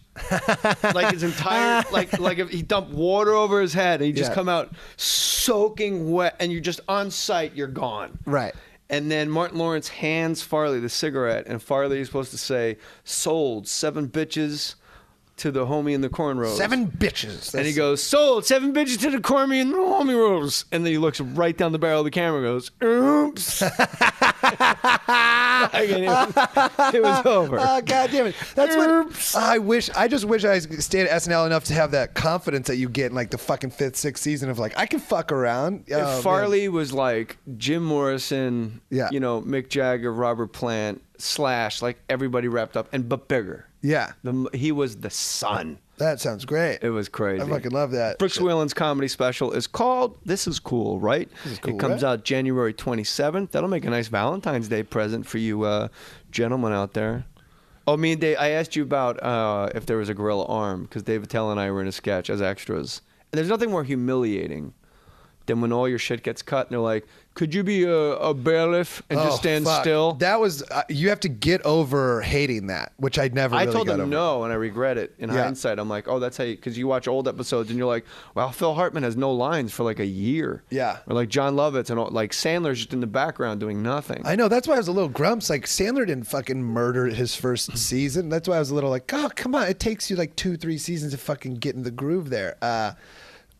Like his entire, like if he dumped water over his head and he just come out soaking wet and you're just on site, you're gone. Right. And then Martin Lawrence hands Farley the cigarette and Farley is supposed to say, sold 7 bitches to the homie in the cornrows. 7 bitches. And he goes, sold 7 bitches to the homie in the cornrows. And then he looks right down the barrel of the camera and goes, oops. It was over. Oh, God damn it. That's oops. what I just wish I stayed at SNL enough to have that confidence that you get in like the fucking 5th, 6th season of like, I can fuck around. If Farley was like Jim Morrison, you know, Mick Jagger, Robert Plant, Slash, like everybody wrapped up, but bigger. Yeah. He was the sun. That sounds great. It was crazy. I fucking love that. Brooks Wheelan's comedy special is called This Is Cool, right? This is cool, it comes right? out January 27th. That'll make a nice Valentine's Day present for you gentlemen out there. Oh, me and Dave, I asked you about if there was a gorilla arm, because Dave Attell and I were in a sketch as extras. And there's nothing more humiliating than when all your shit gets cut and they're like, could you be a bailiff and just stand still? That was, you have to get over hating that, which I never really I told got them over. no, and I regret it. In hindsight, I'm like, oh, that's how you, because you watch old episodes and you're like, well, Phil Hartman has no lines for like a year. Yeah. Or like John Lovitz and all, like Sandler's just in the background doing nothing. I know, that's why I was a little grumps. Like, Sandler didn't fucking murder his first season. That's why I was a little like, oh, come on. It takes you like 2-3 seasons to fucking get in the groove there.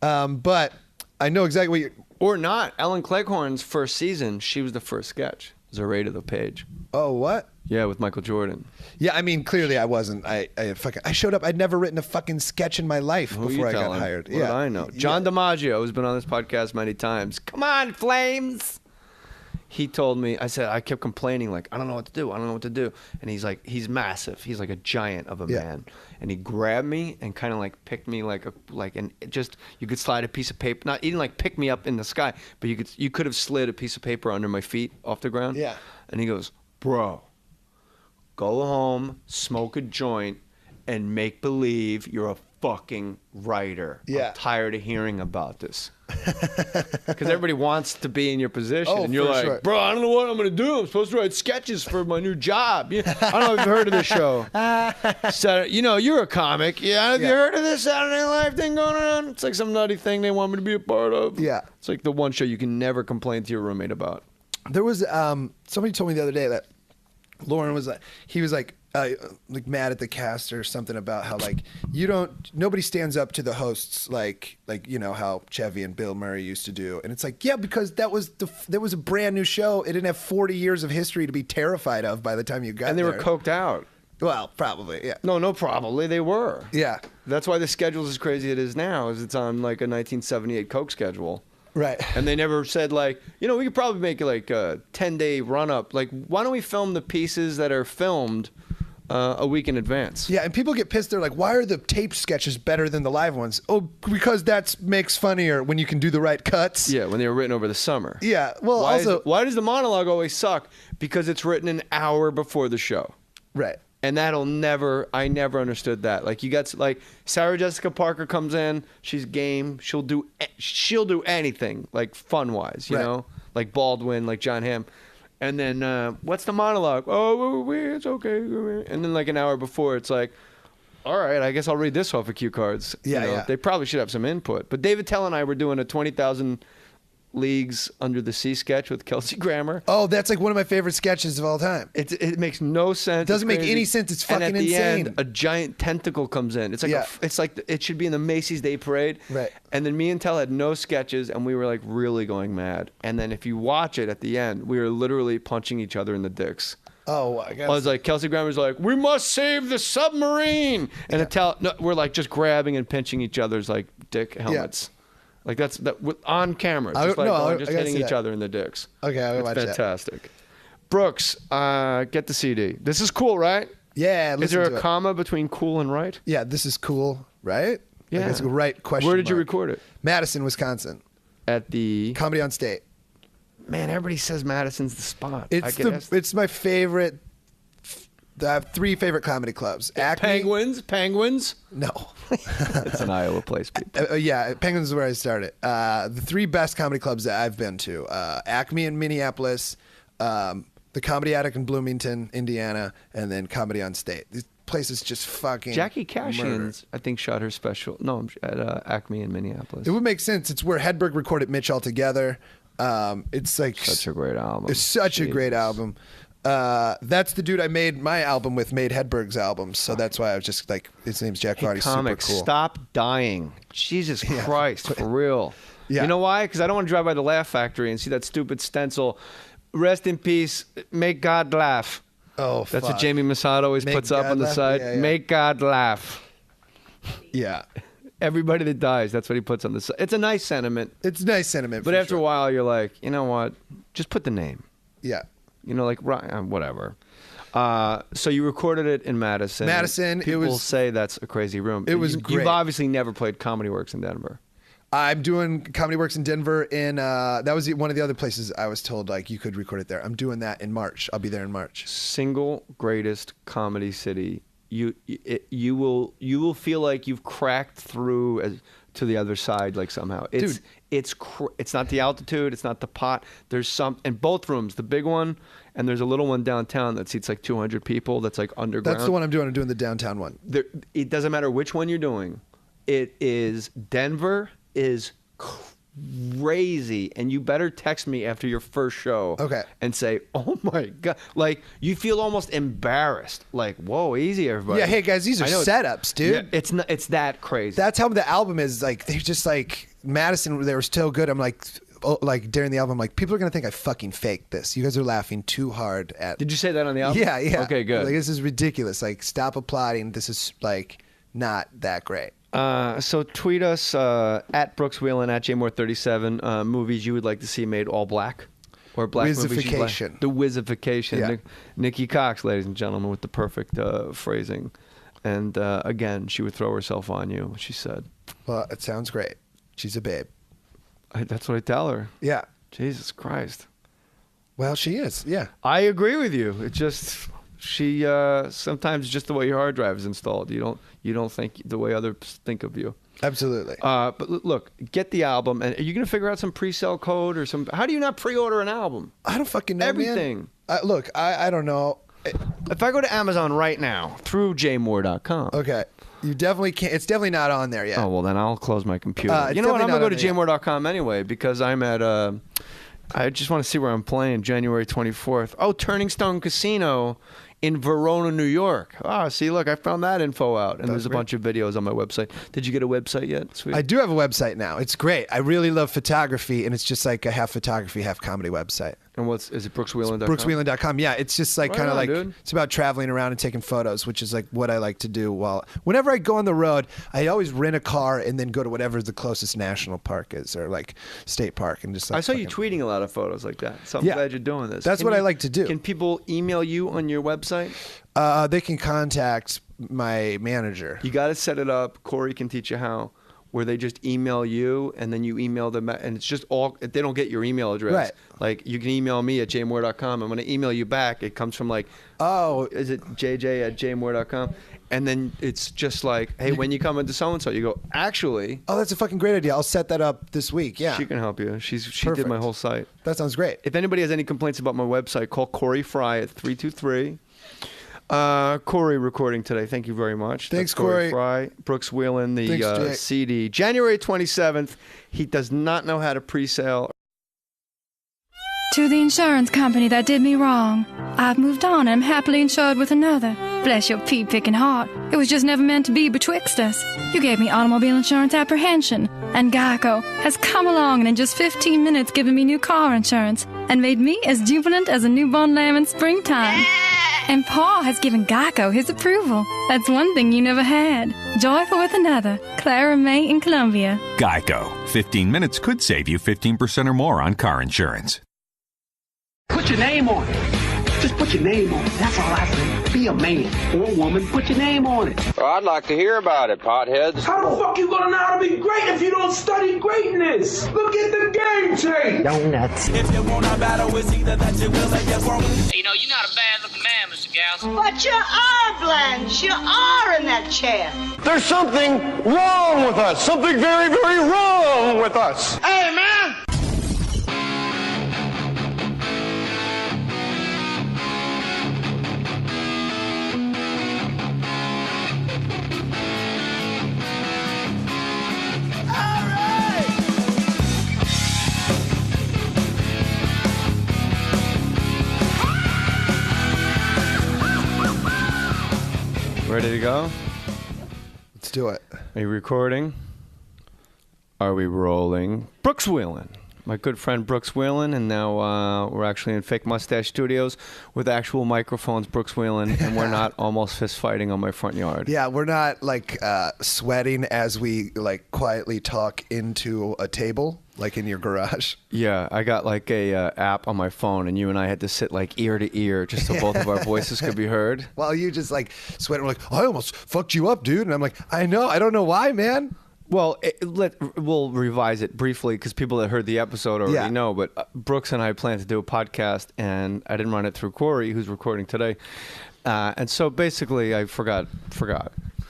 But I know exactly what you're... Or not. Ellen Cleghorn's first season, she was the first sketch. Zarate the Page. Oh, what? Yeah, with Michael Jordan. Yeah, I mean, clearly I wasn't. I showed up. I'd never written a fucking sketch in my life before I got hired. What did I know? John DiMaggio, who's been on this podcast many times. Come on, Flames! He told me, I kept complaining, like, I don't know what to do. And he's like, he's massive. He's like a giant of a man. And he grabbed me and kind of like picked me you could slide a piece of paper, not even like pick me up in the sky, but you could have slid a piece of paper under my feet off the ground. Yeah. And he goes, bro, go home, smoke a joint, and make believe you're a fucking writer. Yeah. I'm tired of hearing about this. Because everybody wants to be in your position. Oh, and you're for like, sure. bro, I don't know what I'm going to do. I'm supposed to write sketches for my new job. I don't know if you've heard of this show. So, you're a comic. Yeah, have you heard of this Saturday Night Live thing going on? It's like some nutty thing they want me to be a part of. Yeah. It's like the one show you can never complain to your roommate about. There was somebody told me the other day that Lauren was like mad at the cast or something about how nobody stands up to the hosts like how Chevy and Bill Murray used to do, and it's like, yeah, because that was a brand new show. It didn't have 40 years of history to be terrified of by the time you got there. And they were coked out. Well, probably, yeah. No, probably they were. Yeah. That's why the schedule's as crazy as it is now, is it's on like a 1978 Coke schedule. Right. And they never said we could probably make like a 10-day run-up. Like, why don't we film the pieces that are filmed a week in advance? Yeah, and people get pissed. They're like, why are the taped sketches better than the live ones? Oh, because that makes funnier when you can do the right cuts. Yeah, when they were written over the summer. Yeah, well, why does the monologue always suck? Because it's written an hour before the show. Right. And I never understood that. Like, you got Sarah Jessica Parker comes in, she's game, she'll do anything, like fun wise, you know, like Baldwin, like John Hamm. And then what's the monologue? Oh, it's okay. And then like an hour before, it's like, all right, I guess I'll read this off of cue cards. Yeah. They probably should have some input. But David Tell and I were doing a 20,000 Leagues Under the Sea sketch with Kelsey Grammer. Oh, that's like one of my favorite sketches of all time. It makes no sense. Doesn't make any sense. It's fucking and at the insane. End, a giant tentacle comes in. It's like it's like it should be in the Macy's Day Parade. Right. And then me and Tell had no sketches, and we were like really going mad. And then if you watch it at the end, we were literally punching each other in the dicks. Oh, I guess. I was like, Kelsey Grammer's like, we must save the submarine, and we're like just grabbing and pinching each other's like dick helmets. Like that's on camera, just hitting each other in the dicks. Okay, I'll watch that. Fantastic. Brooks, get the CD. This is cool, right? Yeah. Is there a comma between cool and right? Yeah, this is cool, right? Yeah. I guess right question. Where did you mark. record it? Madison, Wisconsin. At the Comedy on State. Man, everybody says Madison's the spot. It's my favorite. I have 3 favorite comedy clubs. Acme. Penguins? No. It's an Iowa place, people. Yeah, Penguins is where I started. The 3 best comedy clubs that I've been to. Acme in Minneapolis, the Comedy Attic in Bloomington, Indiana, and then Comedy on State. These places just fucking Jackie Cashians, I think, shot her special. No, at Acme in Minneapolis. It would make sense. It's where Hedberg recorded Mitch Altogether. It's like such a great album. It's such a great album. That's the dude I made my album with, made Hedberg's album, so that's why I was just like, his name's Jack Vardy. Super cool. Stop dying. Jesus Christ, for real. Yeah. You know why? Because I don't want to drive by the Laugh Factory and see that stupid stencil. Rest in peace. Make God laugh. Oh, that's what Jamie Masad always puts up on the side. Yeah. Make God laugh. Yeah. Everybody that dies, that's what he puts on the side. It's a nice sentiment. It's a nice sentiment. But after a while, you're like, you know what? Just put the name. Yeah. You know, like whatever. So you recorded it in Madison. People say that's a crazy room. It was great. You've obviously never played Comedy Works in Denver. I'm doing Comedy Works in Denver. That was one of the other places I was told like you could record it there. I'm doing that in March. I'll be there in March. Single greatest comedy city. You will feel like you've cracked through to the other side like somehow. It's not the altitude, it's not the pot. There's some in both rooms, the big one and there's a little one downtown that seats like 200 people that's like underground. That's the one I'm doing. I'm doing the downtown one. It doesn't matter which one you're doing. Denver is crazy, and you better text me after your first show and say, oh my God, like you feel almost embarrassed, like, whoa, easy everybody. Yeah, hey guys, these are setups, dude. Yeah, it's that crazy. That's how the album is. Like they just like Madison, they were still good. I'm like during the album, I'm like, people are gonna think I fucking faked this. You guys are laughing too hard at. Did you say that on the album? Yeah. Okay, good. Like this is ridiculous. Like stop applauding. This is like not that great. So tweet us at Brooks Wheelan, at Jay Mohr 37 movies you would like to see made all black, or black movies. Wizzification. The wizzification. Yeah. Nikki Cox, ladies and gentlemen, with the perfect phrasing. And again, she would throw herself on you. She said, "Well, it sounds great. She's a babe." That's what I tell her. Yeah. Jesus Christ. Well, she is. Yeah. I agree with you. It's just. She sometimes just the way your hard drive is installed. You don't think the way others think of you. Absolutely. But look, get the album, and are you going to figure out some pre-sale code or some? How do you not pre-order an album? I don't fucking know, everything. Man. Look, I don't know. If I go to Amazon right now through jmohr.com. Okay. You definitely can't. It's definitely not on there yet. Oh, well, then I'll close my computer. You know what? I'm going to go to jmohr.com anyway because I'm at, I just want to see where I'm playing January 24th. Oh, Turning Stone Casino in Verona, New York. Ah, see, look, I found that info out. And there's a bunch of videos on my website. Did you get a website yet? Sweet. I do have a website now. It's great. I really love photography, and it's just like a half photography, half comedy website. And is it brookswheelan.com? Brookswheelan.com. Yeah, it's just like kind of like, dude. It's about traveling around and taking photos, which is like what I like to do. Whenever I go on the road, I always rent a car and then go to whatever the closest national park is or like state park and just like. I saw you tweeting a lot of photos like that. So I'm glad you're doing this. That's what I like to do. Can people email you on your website? They can contact my manager. You got to set it up. Corey can teach you how. Where they just email you and then you email them, and it's just all, they don't get your email address. Right. Like you can email me at jmohr.com, and when I email you back, it comes from like, is it jj@jmohr.com? And then it's just like, hey, when you come into so-and-so, you go, actually. Oh, that's a fucking great idea. I'll set that up this week. Yeah. She can help you. She did my whole site. That sounds great. If anybody has any complaints about my website, call Corey Fry at 323. Corey recording today. Thank you very much. Thanks, That's Corey Fry. Brooks Wheelan, the CD. January 27th. He does not know how to pre-sale. To the insurance company that did me wrong, I've moved on and am happily insured with another. Bless your pea-picking heart. It was just never meant to be betwixt us. You gave me automobile insurance apprehension, and Geico has come along and in just 15 minutes given me new car insurance and made me as jubilant as a newborn lamb in springtime. And Paul has given Geico his approval. That's one thing you never had. Joyful with another. Clara May in Columbia. Geico. 15 minutes could save you 15% or more on car insurance. Put your name on it. Just put your name on it. That's all I say. Be a man or a woman. Put your name on it. Well, I'd like to hear about it, potheads. How the fuck you gonna know how to be great if you don't study greatness? Look at the game tape. Donuts. If you want a battle, it's either that you will or you won't. You know, you're not a bad-looking man, Mr. Gals. But you are, Blanche. You are in that chair. There's something wrong with us. Something very, very wrong with us. Hey, man. Ready to go? Let's do it. Are you recording? Are we rolling? Brooks Wheelan. My good friend Brooks Wheelan, and now we're actually in Fake Mustache Studios with actual microphones, Brooks Wheelan, and we're not almost fist fighting on my front yard. Yeah, we're not like sweating as we like quietly talk into a table, like in your garage. Yeah, I got like a app on my phone, and you and I had to sit like ear to ear just so both of our voices could be heard. Well, you just like sweating. We're like, I almost fucked you up, dude. And I'm like, I know. I don't know why, man. Well, we'll revise it briefly because people that heard the episode already know. But Brooks and I plan to do a podcast, and I didn't run it through Corey, who's recording today. And so basically, I forgot.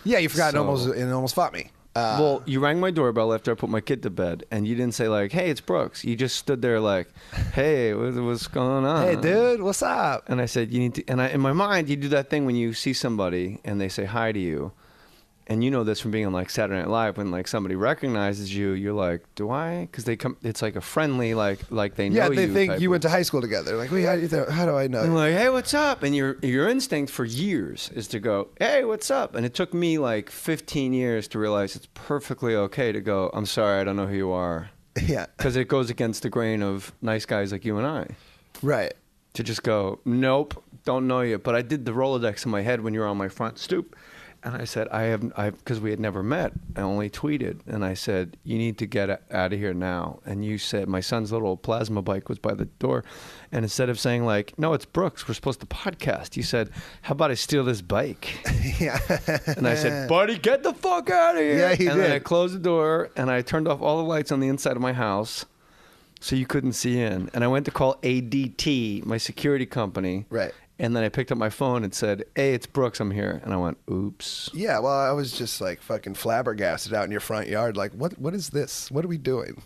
Yeah, you forgot and almost fought me. Well, you rang my doorbell after I put my kid to bed, and you didn't say like, "Hey, it's Brooks." You just stood there like, "Hey, what's going on?" Hey, dude, what's up? And I said, "You need to." And in my mind, you do that thing when you see somebody and they say hi to you. And you know this from being on like Saturday Night Live, when like somebody recognizes you, you're like, do I? Because they come, it's like a friendly, like they know you. Yeah, they think you went to high school together. Like, wait, how do I know? And like, hey, what's up? And your instinct for years is to go, hey, what's up? And it took me like 15 years to realize it's perfectly okay to go, I'm sorry, I don't know who you are. Yeah. Because it goes against the grain of nice guys like you and I. Right. To just go, nope, don't know you. But I did the Rolodex in my head when you were on my front stoop. And I said, because we had never met, I only tweeted. And I said, you need to get out of here now. And you said, my son's little plasma bike was by the door. And instead of saying like, no, it's Brooks, we're supposed to podcast, you said, how about I steal this bike? Yeah. And I said, buddy, get the fuck out of here. Yeah, he did. And then I closed the door and I turned off all the lights on the inside of my house so you couldn't see in. And I went to call ADT, my security company. Right. And then I picked up my phone and said, "Hey, it's Brooks. I'm here." And I went, "Oops." Yeah, well, I was just like fucking flabbergasted out in your front yard. Like, what is this? What are we doing?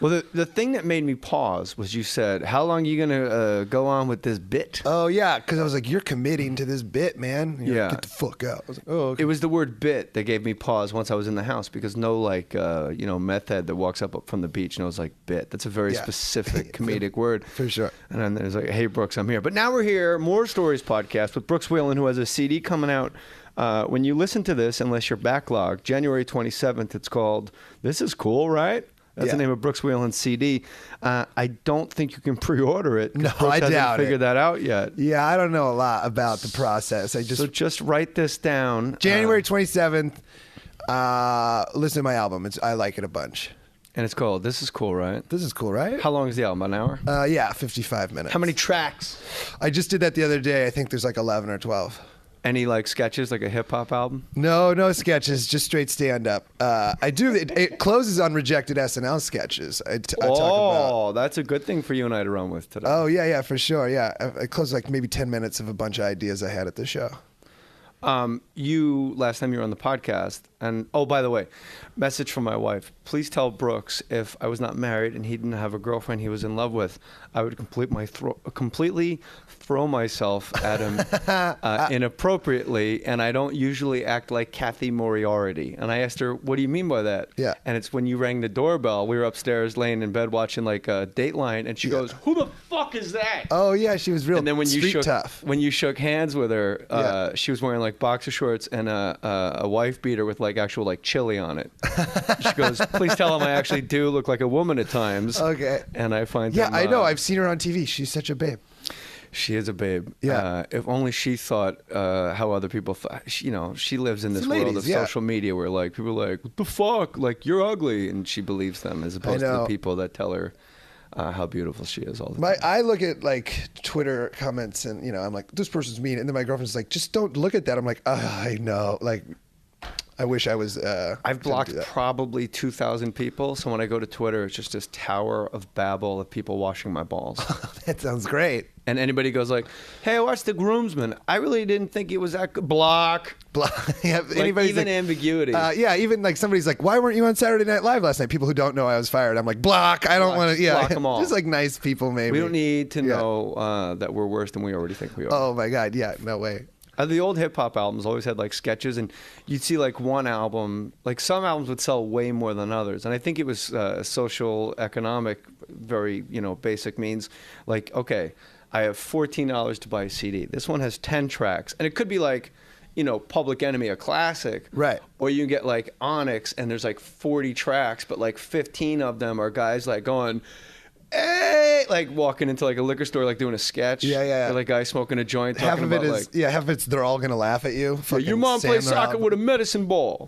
Well, the thing that made me pause was you said, "How long are you going to go on with this bit?" Oh, yeah, because I was like, you're committing to this bit, man. You're like, get the fuck out. I was like, oh, okay. It was the word bit that gave me pause once I was in the house because no, like, meth head that walks up from the beach knows, like, bit. That's a very specific comedic word. For sure. And then there's like, "Hey, Brooks, I'm here." But now we're here, More Stories podcast with Brooks Wheelan, who has a CD coming out. When you listen to this, unless you're backlogged, January 27th, it's called This Is Cool, Right? That's the name of Brooks Wheelan's CD. I don't think you can pre-order it. No, Brooks I doubt hasn't figured that out yet. Yeah, I don't know a lot about the process. So just write this down. January 27th. Listen to my album. I like it a bunch. And it's called This Is Cool, Right? This Is Cool, Right? How long is the album? An hour? Yeah, 55 minutes. How many tracks? I just did that the other day. I think there's like 11 or 12. Any like sketches, like a hip hop album? No sketches, just straight stand up. I do. It closes on rejected SNL sketches. I talk about. That's a good thing for you and I to run with today. Oh yeah, for sure. Yeah, I closed like maybe 10 minutes of a bunch of ideas I had at the show. Last time you were on the podcast, and by the way, message from my wife. Please tell Brooks if I was not married and he didn't have a girlfriend he was in love with, I would completely throw myself at him inappropriately, and I don't usually act like Kathy Moriarty. And I asked her, "What do you mean by that?" Yeah. And it's when you rang the doorbell. We were upstairs laying in bed watching like Dateline, and she goes, "Who the fuck is that?" Oh yeah, she was real. And then when tough. When you shook hands with her, she was wearing like boxer shorts and a wife beater with like actual like chili on it. She goes, "Please tell him I actually do look like a woman at times." Okay. And I find I know. I've seen her on TV. She's such a babe. She is a babe. Yeah. If only she thought how other people thought. She lives in this world of social media where like people are like, "What the fuck? Like you're ugly," and she believes them as opposed to the people that tell her how beautiful she is all the time. I look at like Twitter comments and I'm like, this person's mean, and then my girlfriend's like, just don't look at that. I'm like, I know, like. I wish I was. I've blocked probably 2,000 people. So when I go to Twitter, it's just this tower of babble of people washing my balls. That sounds great. And anybody goes like, "Hey, I watched The Groomsman. I really didn't think it was that good." Block. Yeah, like, even ambiguity. Yeah, even like somebody's like, "Why weren't you on Saturday Night Live last night?" People who don't know I was fired. I'm like, block. I don't want to. Yeah, block them all. Just like nice people, maybe. We don't need to know that we're worse than we already think we are. Oh my God, yeah, no way. The old hip hop albums always had like sketches, and you'd see like one album, like some albums would sell way more than others. And I think it was social, economic, very basic means. Like, okay, I have $14 to buy a CD. This one has 10 tracks, and it could be like, Public Enemy, a classic, right? Or you can get like Onyx, and there's like 40 tracks, but like 15 of them are guys like going, "Hey," like walking into like a liquor store, like doing a sketch. Yeah. Or like guys smoking a joint. Half of it is, half of it's they're all gonna laugh at you. Your mom plays soccer with a medicine ball.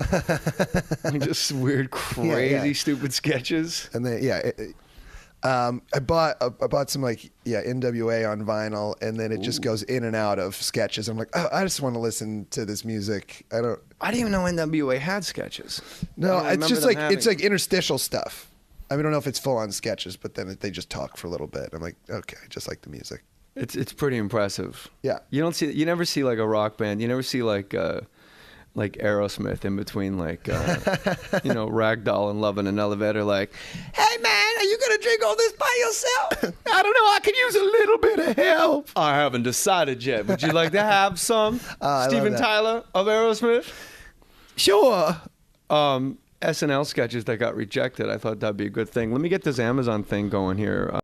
Just weird, crazy, stupid sketches. And then I bought some like NWA on vinyl, and then it just goes in and out of sketches. I'm like, oh, I just want to listen to this music. I didn't even know NWA had sketches. No, it's just like it's like interstitial stuff. I don't know if it's full on sketches, but then they just talk for a little bit. I'm like, okay, just like the music. It's pretty impressive. Yeah. You never see like a rock band. You never see like Aerosmith in between like Ragdoll and Love in an Elevator. Like, "Hey man, are you gonna drink all this by yourself?" I don't know. I could use a little bit of help. I haven't decided yet. Would you like to have some? Steven Tyler of Aerosmith. Sure. SNL sketches that got rejected. I thought that'd be a good thing. Let me get this Amazon thing going here.